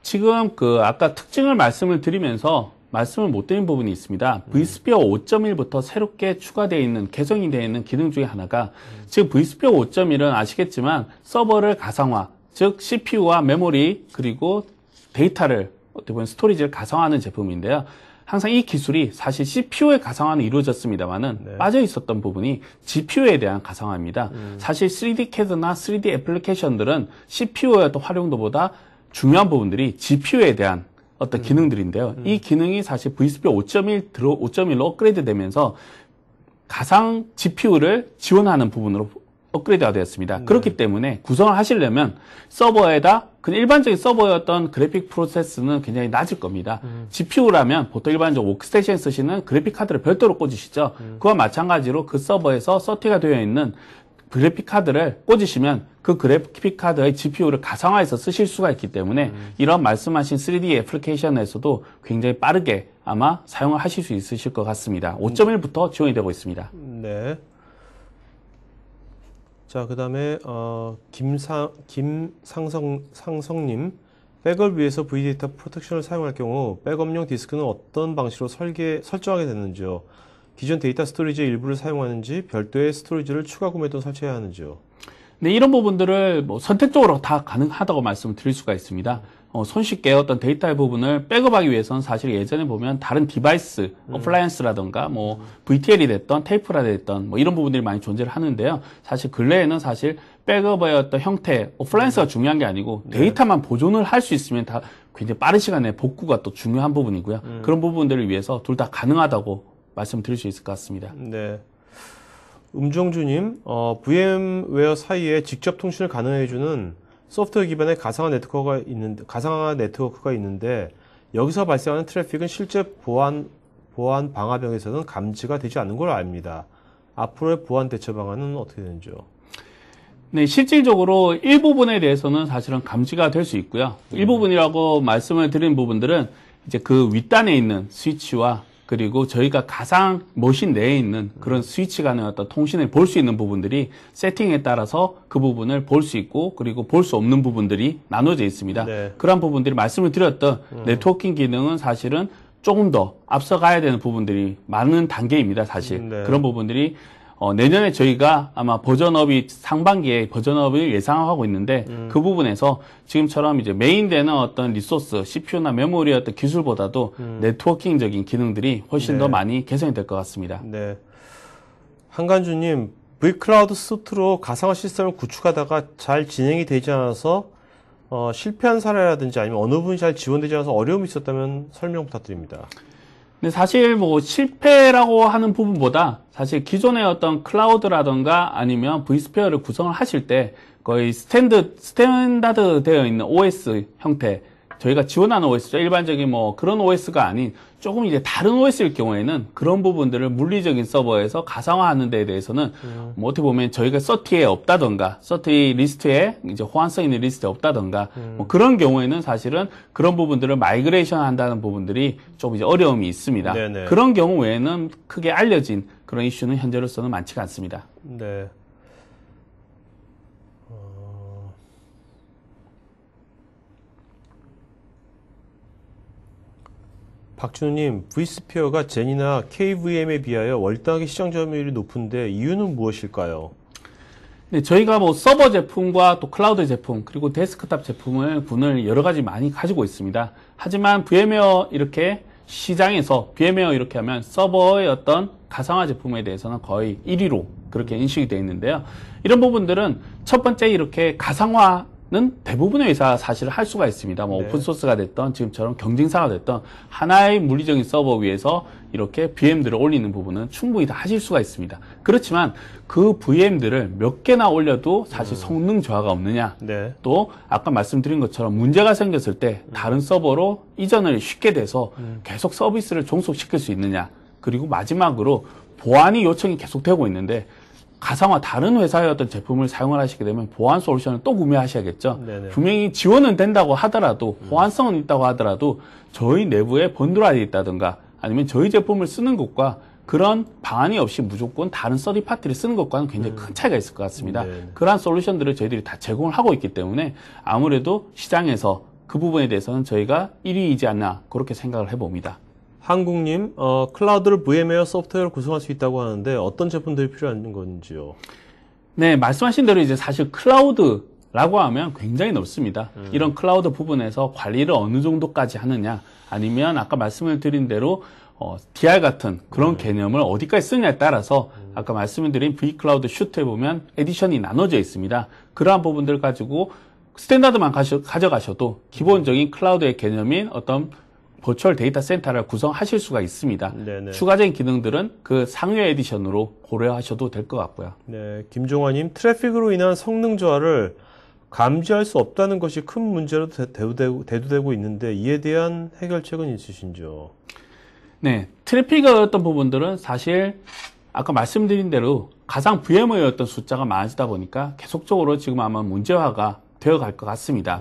Speaker 2: 지금 아까 특징을 말씀을 드리면서 말씀을 못 드린 부분이 있습니다. vSphere 5.1부터 새롭게 추가되어 있는, 개성이 되어 있는 기능 중에 하나가 지금 vSphere 5.1은 아시겠지만 서버를 가상화, 즉 CPU와 메모리 그리고 데이터를 어떻게 보면 스토리지를 가상화하는 제품인데요. 항상 이 기술이 사실 CPU의 가상화는 이루어졌습니다만은
Speaker 1: 네.
Speaker 2: 빠져 있었던 부분이 GPU에 대한 가상화입니다. 사실 3D CAD나 3D 애플리케이션들은 CPU의 어떤 활용도보다 중요한 부분들이 GPU에 대한 어떤 기능들인데요. 이 기능이 사실 vSphere 5.1로 업그레이드 되면서 가상 GPU를 지원하는 부분으로 업그레이드가 되었습니다. 그렇기 때문에 구성을 하시려면 서버에다 그냥 일반적인 서버였던 그래픽 프로세스는 굉장히 낮을 겁니다. GPU라면 보통 일반적으로 워크스테이션 쓰시는 그래픽 카드를 별도로 꽂으시죠. 그와 마찬가지로 그 서버에서 서티가 되어 있는 그래픽 카드를 꽂으시면 그 그래픽 카드의 GPU를 가상화해서 쓰실 수가 있기 때문에 이런 말씀하신 3D 애플리케이션에서도 굉장히 빠르게 아마 사용을 하실 수 있으실 것 같습니다. 5.1부터 지원이 되고 있습니다.
Speaker 1: 네. 자, 그 다음에, 김상성님, 백업을 위해서 VData 프로텍션을 사용할 경우 백업용 디스크는 어떤 방식으로 설정하게 되는지요? 기존 데이터 스토리지의 일부를 사용하는지, 별도의 스토리지를 추가 구매 또는 설치해야 하는지요?
Speaker 2: 네, 이런 부분들을 선택적으로 다 가능하다고 말씀을 드릴 수가 있습니다. 손쉽게 어떤 데이터의 부분을 백업하기 위해서는 사실 예전에 보면 다른 디바이스, 어플라이언스라던가 VTL이 됐던 테이프라 됐던 이런 부분들이 많이 존재를 하는데요. 사실 근래에는 사실 백업의 어떤 형태, 어플라이언스가 중요한 게 아니고 데이터만 보존을 할 수 있으면 다 굉장히 빠른 시간에 복구가 또 중요한 부분이고요. 그런 부분들을 위해서 둘 다 가능하다고 말씀드릴 수 있을 것 같습니다.
Speaker 1: 네. 음정주님, VM웨어 사이에 직접 통신을 가능해주는 소프트웨어 기반의 가상화 네트워크가 있는데 여기서 발생하는 트래픽은 실제 보안 방화벽에서는 감지가 되지 않는 걸 압니다. 앞으로의 보안 대처 방안은 어떻게 되는지요?
Speaker 2: 네, 실질적으로 일부분에 대해서는 사실은 감지가 될 수 있고요. 일부분이라고 말씀을 드린 부분들은 이제 그 윗단에 있는 스위치와 그리고 저희가 가상 머신 내에 있는 그런 스위치 간의 어떤 통신을 볼 수 있는 부분들이 세팅에 따라서 그 부분을 볼 수 있고 그리고 볼 수 없는 부분들이 나눠져 있습니다.
Speaker 1: 네.
Speaker 2: 그런 부분들이 말씀을 드렸던 네트워킹 기능은 사실은 조금 더 앞서가야 되는 부분들이 많은 단계입니다. 사실
Speaker 1: 네.
Speaker 2: 그런 부분들이 내년에 저희가 아마 버전업이 상반기에 버전업을 예상하고 있는데 그 부분에서 지금처럼 이제 메인되는 어떤 리소스, CPU나 메모리의 어떤 기술보다도 네트워킹적인 기능들이 훨씬 더 많이 개선이 될 것 같습니다.
Speaker 1: 네. 한간주님, V클라우드 수트로 가상화 시스템을 구축하다가 잘 진행이 되지 않아서 실패한 사례라든지 아니면 어느 부분이 잘 지원되지 않아서 어려움이 있었다면 설명 부탁드립니다.
Speaker 2: 근데 사실 실패라고 하는 부분보다 사실 기존의 어떤 클라우드라던가 아니면 vSphere를 구성을 하실 때 거의 스탠다드 되어 있는 OS 형태 저희가 지원하는 OS죠. 일반적인 뭐 그런 OS가 아닌 조금 이제 다른 OS일 경우에는 그런 부분들을 물리적인 서버에서 가상화하는 데에 대해서는 뭐 어떻게 보면 저희가 서티에 없다던가 서티 리스트에 이제 호환성 있는 리스트에 없다던가 뭐 그런 경우에는 사실은 그런 부분들을 마이그레이션 한다는 부분들이 좀 이제 어려움이 있습니다.
Speaker 1: 네네.
Speaker 2: 그런 경우 외에는 크게 알려진 그런 이슈는 현재로서는 많지가 않습니다.
Speaker 1: 네. 박준우님, vSphere가 제니나 KVM에 비하여 월등하게 시장 점유율이 높은데 이유는 무엇일까요?
Speaker 2: 네, 저희가 뭐 서버 제품과 또 클라우드 제품 그리고 데스크탑 제품을 군을 여러 가지 많이 가지고 있습니다. 하지만 VM웨어 이렇게 시장에서 VM웨어 이렇게 하면 서버의 어떤 가상화 제품에 대해서는 거의 1위로 그렇게 인식이 되어 있는데요. 이런 부분들은 첫 번째 이렇게 가상화는 대부분의 회사가 사실 할 수가 있습니다. 뭐
Speaker 1: 네.
Speaker 2: 오픈소스가 됐던 지금처럼 경쟁사가 됐던 하나의 물리적인 서버 위에서 이렇게 VM들을 올리는 부분은 충분히 다 하실 수가 있습니다. 그렇지만 그 VM들을 몇 개나 올려도 사실 성능 저하가 없느냐.
Speaker 1: 네.
Speaker 2: 또 아까 말씀드린 것처럼 문제가 생겼을 때 다른 서버로 이전을 쉽게 돼서 계속 서비스를 종속시킬 수 있느냐. 그리고 마지막으로 보안이 요청이 계속되고 있는데 가상화 다른 회사의 어떤 제품을 사용을 하시게 되면 보안 솔루션을 또 구매하셔야겠죠.
Speaker 1: 네네.
Speaker 2: 분명히 지원은 된다고 하더라도 호환성은 있다고 하더라도 저희 내부에 번들화되어 있다든가 아니면 저희 제품을 쓰는 것과 그런 방안이 없이 무조건 다른 서드 파티를 쓰는 것과는 굉장히 큰 차이가 있을 것 같습니다.
Speaker 1: 네네.
Speaker 2: 그러한 솔루션들을 저희들이 다 제공을 하고 있기 때문에 아무래도 시장에서 그 부분에 대해서는 저희가 1위이지 않나 그렇게 생각을 해봅니다.
Speaker 1: 한국님, 클라우드를 VM웨어 소프트웨어로 구성할 수 있다고 하는데 어떤 제품들이 필요한 건지요?
Speaker 2: 네, 말씀하신 대로 이제 사실 클라우드라고 하면 굉장히 넓습니다. 이런 클라우드 부분에서 관리를 어느 정도까지 하느냐, 아니면 아까 말씀을 드린 대로 DR 같은 그런 개념을 어디까지 쓰느냐에 따라서 아까 말씀을 드린 vCloud 슈트에 보면 에디션이 나눠져 있습니다. 그러한 부분들 가지고 스탠다드만 가져가셔도 기본적인 클라우드의 개념인 어떤 버추얼 데이터 센터를 구성하실 수가 있습니다.
Speaker 1: 네네.
Speaker 2: 추가적인 기능들은 그 상위 에디션으로 고려하셔도 될 것 같고요.
Speaker 1: 네, 김종환님, 트래픽으로 인한 성능 저하를 감지할 수 없다는 것이 큰 문제로 대두되고 있는데 이에 대한 해결책은 있으신지요?
Speaker 2: 네, 트래픽의 어떤 부분들은 사실 아까 말씀드린 대로 가상 VM의 어떤 숫자가 많아지다 보니까 계속적으로 지금 아마 문제화가 되어갈 것 같습니다.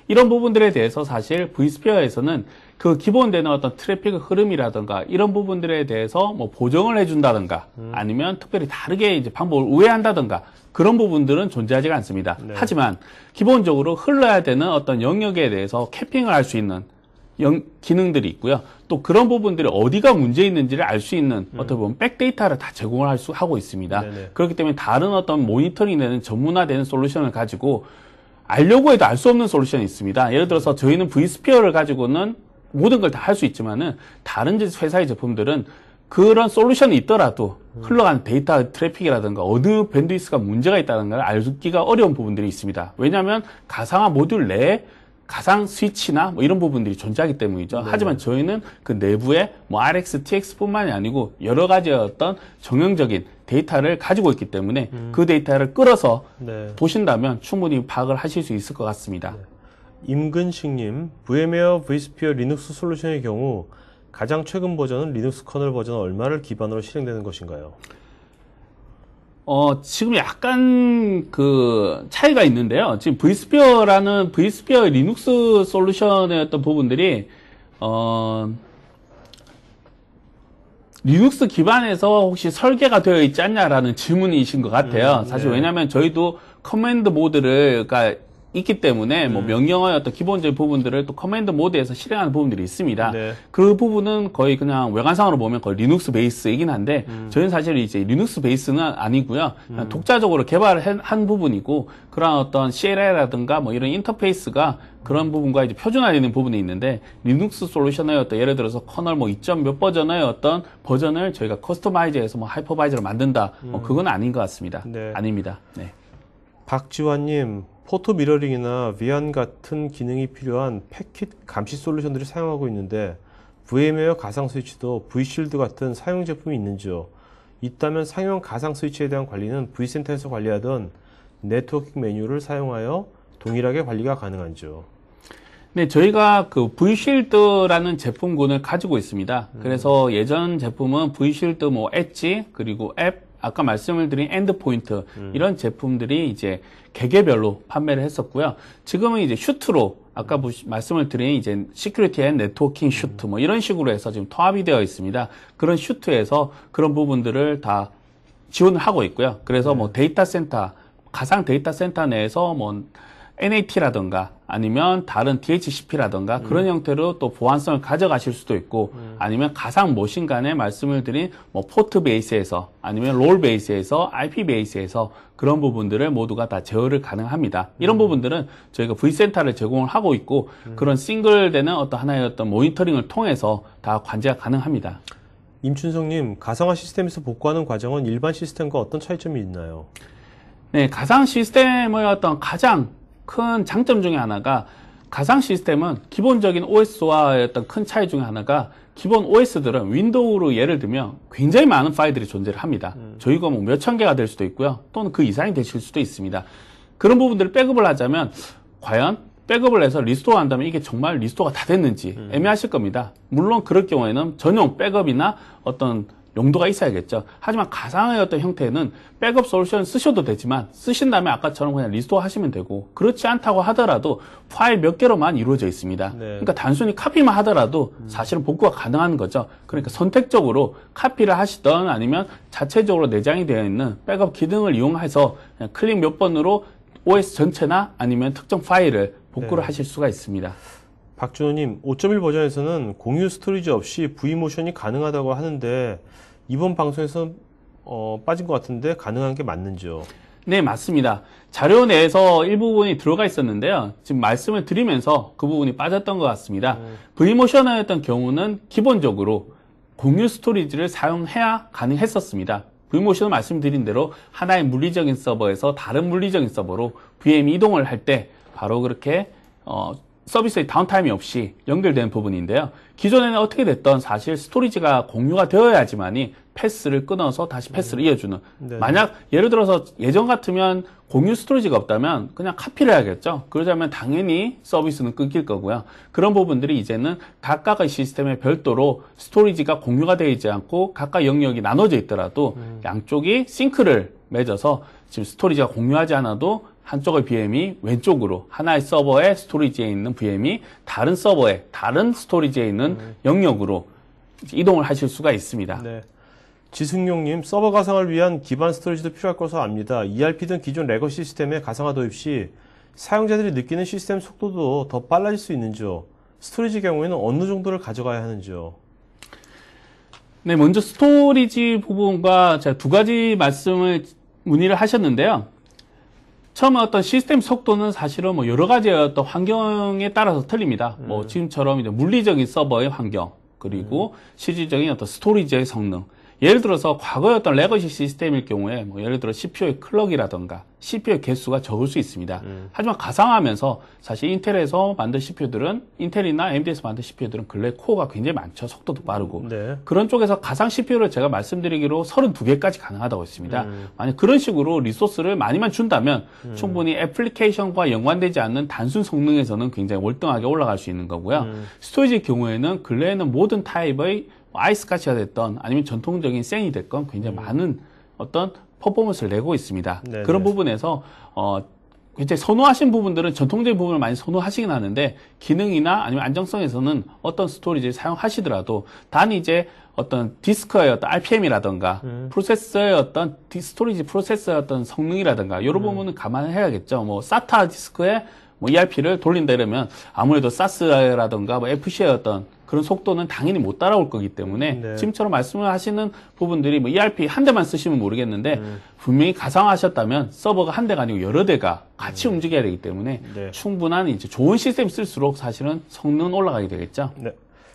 Speaker 2: 이런 부분들에 대해서 사실 vSphere에서는 그 기본되는 어떤 트래픽의 흐름이라든가 이런 부분들에 대해서 뭐 보정을 해준다든가 아니면 특별히 다르게 이제 방법을 우회한다든가 그런 부분들은 존재하지가 않습니다.
Speaker 1: 네.
Speaker 2: 하지만 기본적으로 흘러야 되는 어떤 영역에 대해서 캐핑을 할 수 있는 기능들이 있고요. 또 그런 부분들이 어디가 문제 있는지를 알 수 있는 어떻게 보면 백데이터를 다 제공을 하고 있습니다.
Speaker 1: 네네.
Speaker 2: 그렇기 때문에 다른 어떤 모니터링 되는 전문화되는 솔루션을 가지고 알려고 해도 알 수 없는 솔루션이 있습니다. 예를 들어서 저희는 vSphere를 가지고는 모든 걸 다 할 수 있지만은 다른 회사의 제품들은 그런 솔루션이 있더라도 흘러가는 데이터 트래픽이라든가 어느 밴드위스가 문제가 있다는 걸 알기가 어려운 부분들이 있습니다. 왜냐하면 가상화 모듈 내에 가상 스위치나 뭐 이런 부분들이 존재하기 때문이죠. 하지만 저희는 그 내부에 뭐 RX, TX뿐만이 아니고 여러 가지의 어떤 정형적인 데이터를 가지고 있기 때문에 그 데이터를 끌어서
Speaker 1: 네.
Speaker 2: 보신다면 충분히 파악을 하실 수 있을 것 같습니다.
Speaker 1: 임근식님, VM웨어 vSphere 리눅스 솔루션의 경우 가장 최근 버전은 리눅스 커널 버전 얼마를 기반으로 실행되는 것인가요?
Speaker 2: 지금 약간 그 차이가 있는데요. 지금 vSphere 리눅스 솔루션의 어떤 부분들이 리눅스 기반에서 혹시 설계가 되어 있지 않냐라는 질문이신 것 같아요. 사실
Speaker 1: 네.
Speaker 2: 왜냐하면 저희도 커맨드 모드를 있기 때문에 뭐 명령어의 어떤 기본적인 부분들을 또 커맨드 모드에서 실행하는 부분들이 있습니다.
Speaker 1: 네.
Speaker 2: 그 부분은 거의 그냥 외관상으로 보면 거의 리눅스 베이스이긴 한데 저희는 사실 이제 리눅스 베이스는 아니고요. 그냥 독자적으로 개발한 부분이고 그런 어떤 CLI라든가 뭐 이런 인터페이스가 그런 부분과 이제 표준화되는 부분이 있는데 리눅스 솔루션의 어떤 예를 들어서 커널 뭐 2점 몇 버전의 어떤 버전을 저희가 커스터마이즈해서 뭐 하이퍼바이저로 만든다. 뭐 그건 아닌 것 같습니다.
Speaker 1: 네.
Speaker 2: 아닙니다. 네.
Speaker 1: 박지환님, 포토 미러링이나 VAN 같은 기능이 필요한 패킷 감시 솔루션들을 사용하고 있는데 VM웨어 가상 스위치도 vShield 같은 사용 제품이 있는지요? 있다면 상용 가상 스위치에 대한 관리는 v센터에서 관리하던 네트워킹 메뉴를 사용하여 동일하게 관리가 가능한지요?
Speaker 2: 네, 저희가 그 Vshield라는 제품군을 가지고 있습니다. 그래서 예전 제품은 Vshield 뭐 엣지 그리고 앱 아까 말씀을 드린 엔드포인트 이런 제품들이 이제 개개별로 판매를 했었고요. 지금은 이제 슈트로 아까 말씀을 드린 이제 시큐리티 앤 네트워킹 슈트 뭐 이런 식으로 해서 지금 통합이 되어 있습니다. 그런 슈트에서 그런 부분들을 다 지원을 하고 있고요. 그래서 뭐 데이터 센터, 가상 데이터 센터 내에서 뭐 NAT라든가 아니면 다른 DHCP라든가 그런 형태로 또 보안성을 가져가실 수도 있고 아니면 가상 머신 간에 말씀을 드린 뭐 포트 베이스에서 아니면 롤 베이스에서 IP 베이스에서 그런 부분들을 모두가 다 제어를 가능합니다. 이런 부분들은 저희가 V센터를 제공을 하고 있고 그런 싱글되는 어떤 하나의 어떤 모니터링을 통해서 다 관제가 가능합니다.
Speaker 1: 임춘성님, 가상화 시스템에서 복구하는 과정은 일반 시스템과 어떤 차이점이 있나요?
Speaker 2: 네, 가상 시스템의 어떤 가장 큰 장점 중에 하나가 가상 시스템은 기본적인 OS와의 어떤 큰 차이 중에 하나가 기본 OS들은 윈도우로 예를 들면 굉장히 많은 파일들이 존재를 합니다. 저희가 뭐 몇천 개가 될 수도 있고요. 또는 그 이상이 되실 수도 있습니다. 그런 부분들을 백업을 하자면 과연 백업을 해서 리스토어 한다면 이게 정말 리스토어가 다 됐는지 애매하실 겁니다. 물론 그럴 경우에는 전용 백업이나 어떤 용도가 있어야겠죠. 하지만 가상의 어떤 형태는 백업 솔루션 쓰셔도 되지만 쓰신 다음에 아까처럼 그냥 리스토어 하시면 되고 그렇지 않다고 하더라도 파일 몇 개로만 이루어져 있습니다.
Speaker 1: 네.
Speaker 2: 그러니까 단순히 카피만 하더라도 사실은 복구가 가능한 거죠. 그러니까 선택적으로 카피를 하시던 아니면 자체적으로 내장이 되어 있는 백업 기능을 이용해서 그냥 클릭 몇 번으로 OS 전체나 아니면 특정 파일을 복구를
Speaker 1: 네.
Speaker 2: 하실 수가 있습니다.
Speaker 1: 박준호님, 5.1 버전에서는 공유 스토리지 없이 V모션이 가능하다고 하는데 이번 방송에서 빠진 것 같은데 가능한 게 맞는지요?
Speaker 2: 네, 맞습니다. 자료 내에서 일부분이 들어가 있었는데요. 지금 말씀을 드리면서 그 부분이 빠졌던 것 같습니다. V모션이었던 경우는 기본적으로 공유 스토리지를 사용해야 가능했었습니다. V모션을 말씀드린 대로 하나의 물리적인 서버에서 다른 물리적인 서버로 VM 이동을 할 때 바로 그렇게 서비스의 다운타임이 없이 연결되는 부분인데요. 기존에는 어떻게 됐던 사실 스토리지가 공유가 되어야지만이 패스를 끊어서 다시 패스를 이어주는.
Speaker 1: 네.
Speaker 2: 만약 예를 들어서 예전 같으면 공유 스토리지가 없다면 그냥 카피를 해야겠죠. 그러자면 당연히 서비스는 끊길 거고요. 그런 부분들이 이제는 각각의 시스템에 별도로 스토리지가 공유가 되어 있지 않고 각각 영역이 나눠져 있더라도 양쪽이 싱크를 맺어서 지금 스토리지가 공유하지 않아도 한쪽의 VM이 왼쪽으로 하나의 서버의 스토리지에 있는 VM이 다른 서버의 다른 스토리지에 있는 영역으로 이동을 하실 수가 있습니다.
Speaker 1: 네. 지승용님, 서버 가상화를 위한 기반 스토리지도 필요할 것으로 압니다. ERP 등 기존 레거시 시스템의 가상화 도입 시 사용자들이 느끼는 시스템 속도도 더 빨라질 수 있는지요? 스토리지 경우에는 어느 정도를 가져가야 하는지요?
Speaker 2: 네, 먼저 스토리지 부분과 제가 두 가지 문의를 하셨는데요. 처음에 어떤 시스템 속도는 사실은 뭐 여러 가지의 어떤 환경에 따라서 틀립니다. 뭐 지금처럼 이제 물리적인 서버의 환경, 그리고 실질적인 어떤 스토리지의 성능. 예를 들어서 과거의 어떤 레거시 시스템일 경우에 뭐 예를 들어 CPU의 클럭이라던가 CPU의 개수가 적을 수 있습니다. 하지만 가상화하면서 사실 인텔에서 만든 CPU들은 인텔이나 AMD에서 만든 CPU들은 근래 코어가 굉장히 많죠. 속도도 빠르고.
Speaker 1: 네.
Speaker 2: 그런 쪽에서 가상 CPU를 제가 말씀드리기로 32개까지 가능하다고 했습니다. 만약 그런 식으로 리소스를 많이만 준다면 충분히 애플리케이션과 연관되지 않는 단순 성능에서는 굉장히 월등하게 올라갈 수 있는 거고요. 스토리지의 경우에는 근래에는 모든 타입의 아이스카치가 됐던 아니면 전통적인 센이 됐건 굉장히 많은 어떤 퍼포먼스를 내고 있습니다.
Speaker 1: 네네.
Speaker 2: 그런 부분에서 굉장히 선호하신 부분들은 전통적인 부분을 많이 선호하시긴 하는데 기능이나 아니면 안정성에서는 어떤 스토리지를 사용하시더라도 단 이제 어떤 디스크의 어떤 RPM이라든가 프로세서의 어떤 스토리지 프로세서의 어떤 성능이라든가 이런 부분은 감안해야겠죠. 뭐 SATA 디스크에 뭐 ERP를 돌린다 이러면 아무래도 사스라든가 뭐 FC의 어떤 그런 속도는 당연히 못 따라올 거기 때문에
Speaker 1: 네.
Speaker 2: 지금처럼 말씀을 하시는 부분들이 뭐 ERP 한 대만 쓰시면 모르겠는데 분명히 가상화하셨다면 서버가 한 대가 아니고 여러 대가 같이 움직여야 되기 때문에
Speaker 1: 네.
Speaker 2: 충분한 이제 좋은 시스템 쓸수록 사실은 성능은 올라가게 되겠죠.
Speaker 1: 네.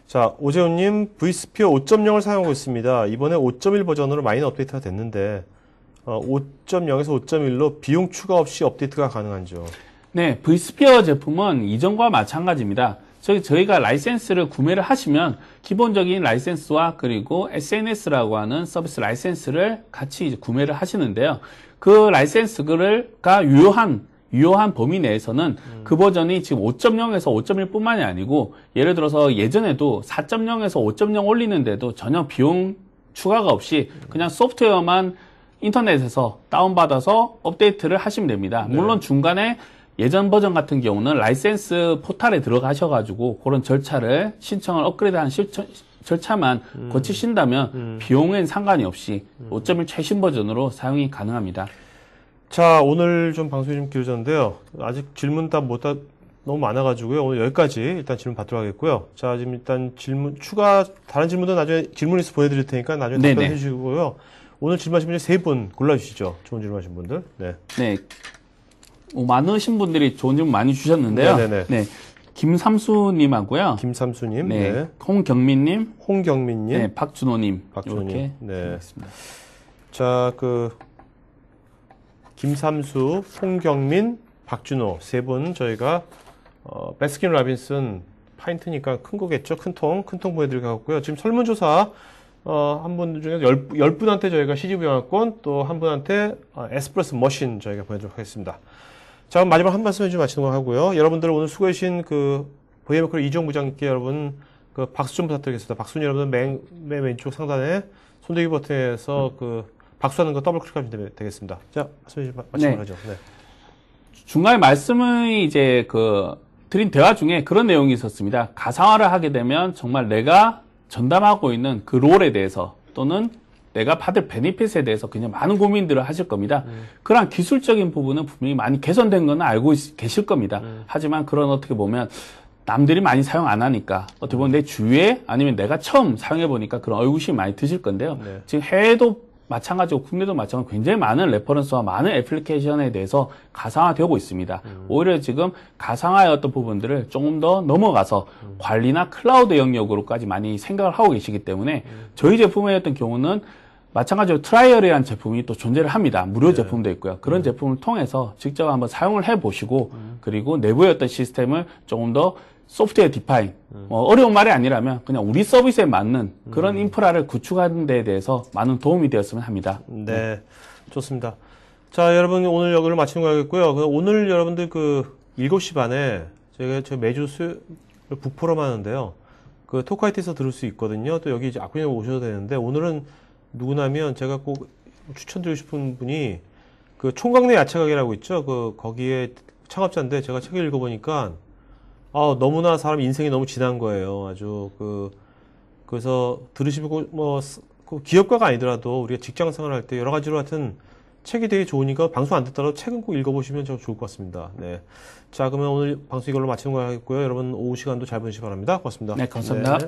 Speaker 1: 자, 오재훈님, vSphere 5.0을 사용하고 있습니다. 이번에 5.1 버전으로 많이 업데이트가 됐는데 5.0에서 5.1로 비용 추가 없이 업데이트가 가능한지요?
Speaker 2: 네, vSphere 제품은 이전과 마찬가지입니다. 저희가 라이센스를 구매를 하시면 기본적인 라이센스와 그리고 SNS라고 하는 서비스 라이센스를 같이 이제 구매를 하시는데요. 그 라이센스가 유효한 범위 내에서는 그 버전이 지금 5.0에서 5.1뿐만이 아니고 예를 들어서 예전에도 4.0에서 5.0 올리는데도 전혀 비용 추가가 없이 그냥 소프트웨어만 인터넷에서 다운받아서 업데이트를 하시면 됩니다.
Speaker 1: 네.
Speaker 2: 물론 중간에 예전 버전 같은 경우는 라이센스 포탈에 들어가셔가지고 그런 절차를 신청을 업그레이드하는 절차만 거치신다면 비용엔 상관이 없이 5.1 최신 버전으로 사용이 가능합니다.
Speaker 1: 자, 오늘 좀 방송이 좀 길어졌는데요. 아직 질문 너무 많아가지고요. 오늘 여기까지 일단 질문 받도록 하겠고요. 자, 지금 일단 다른 질문도 나중에 질문 리스트 보내드릴 테니까 나중에
Speaker 2: 네네.
Speaker 1: 답변해 주시고요. 오늘 질문하신 분이 3분 골라주시죠. 좋은 질문하신 분들. 네.
Speaker 2: 네. 많으신 분들이 좋은 질문 많이 주셨는데요.
Speaker 1: 네네네.
Speaker 2: 네. 김삼수님하고요.
Speaker 1: 김삼수님,
Speaker 2: 네.
Speaker 1: 네.
Speaker 2: 홍경민님.
Speaker 1: 홍경민님,
Speaker 2: 네. 박준호님.
Speaker 1: 박준호님.
Speaker 2: 이렇게
Speaker 1: 네.
Speaker 2: 있습니다.
Speaker 1: 자, 김삼수, 홍경민, 박준호 세 분 저희가 베스킨 라빈슨 파인트니까 큰 거겠죠. 큰 통 보내드릴 것 같고요. 지금 설문조사 한 분 중에 10분한테 저희가 CGV 영화권 또 한 분한테 에스프레소 머신 저희가 보내드리도록 하겠습니다. 자, 그럼 마지막 한 말씀 해주시면 마치는 거 하고요. 여러분들 오늘 수고해주신 VM크루 이종 부장님께 여러분 박수 좀 부탁드리겠습니다. 박수님 여러분 맨 왼쪽 상단에 손대기 버튼에서 박수하는 거 더블 클릭하시면 되겠습니다. 자, 말씀 마치는
Speaker 2: 네.
Speaker 1: 거죠. 네.
Speaker 2: 중간에 말씀을 이제 드린 대화 중에 그런 내용이 있었습니다. 가상화를 하게 되면 정말 내가 전담하고 있는 그 롤에 대해서 또는 내가 받을 베니핏에 대해서 그냥 많은 고민들을 하실 겁니다. 그런 기술적인 부분은 분명히 많이 개선된 건 알고 계실 겁니다. 하지만 그런 어떻게 보면 남들이 많이 사용 안 하니까 어떻게 보면 내 주위에 아니면 내가 처음 사용해 보니까 그런 의구심이 많이 드실 건데요.
Speaker 1: 네.
Speaker 2: 지금 해외도 마찬가지고 국내도 마찬가지고 굉장히 많은 레퍼런스와 많은 애플리케이션에 대해서 가상화되고 있습니다. 오히려 지금 가상화의 어떤 부분들을 조금 더 넘어가서 관리나 클라우드 영역으로까지 많이 생각을 하고 계시기 때문에 저희 제품의 어떤 경우는 마찬가지로 트라이얼이라는 제품이 또 존재를 합니다. 무료 제품도 있고요. 그런 제품을 통해서 직접 한번 사용을 해보시고 그리고 내부의 어떤 시스템을 조금 더 소프트웨어 디파인, 어려운 말이 아니라면 그냥 우리 서비스에 맞는 그런 인프라를 구축하는 데에 대해서 많은 도움이 되었으면 합니다.
Speaker 1: 네, 좋습니다. 자, 여러분 오늘 여기를 마치는 거 하겠고요. 오늘 여러분들 7시 반에 저희가 매주 수요일 북포럼 하는데요. 토크아이티에서 들을 수 있거든요. 또 여기 이제 아쿠니에 오셔도 되는데 오늘은 누구냐면 제가 꼭 추천드리고 싶은 분이 총각내 야채가게라고 있죠. 거기에 창업자인데 제가 책을 읽어보니까 너무나 사람 인생이 너무 진한 거예요. 아주 그래서 들으시고 기업가가 아니더라도 우리가 직장 생활할 때 여러 가지로 하여튼 책이 되게 좋으니까 방송 안 듣더라도 책은 꼭 읽어보시면 좋을 것 같습니다. 네. 자, 그러면 오늘 방송 이걸로 마치는 거 하겠고요. 여러분 오후 시간도 잘 보내시기 바랍니다. 고맙습니다.
Speaker 2: 네, 감사합니다.
Speaker 1: 네.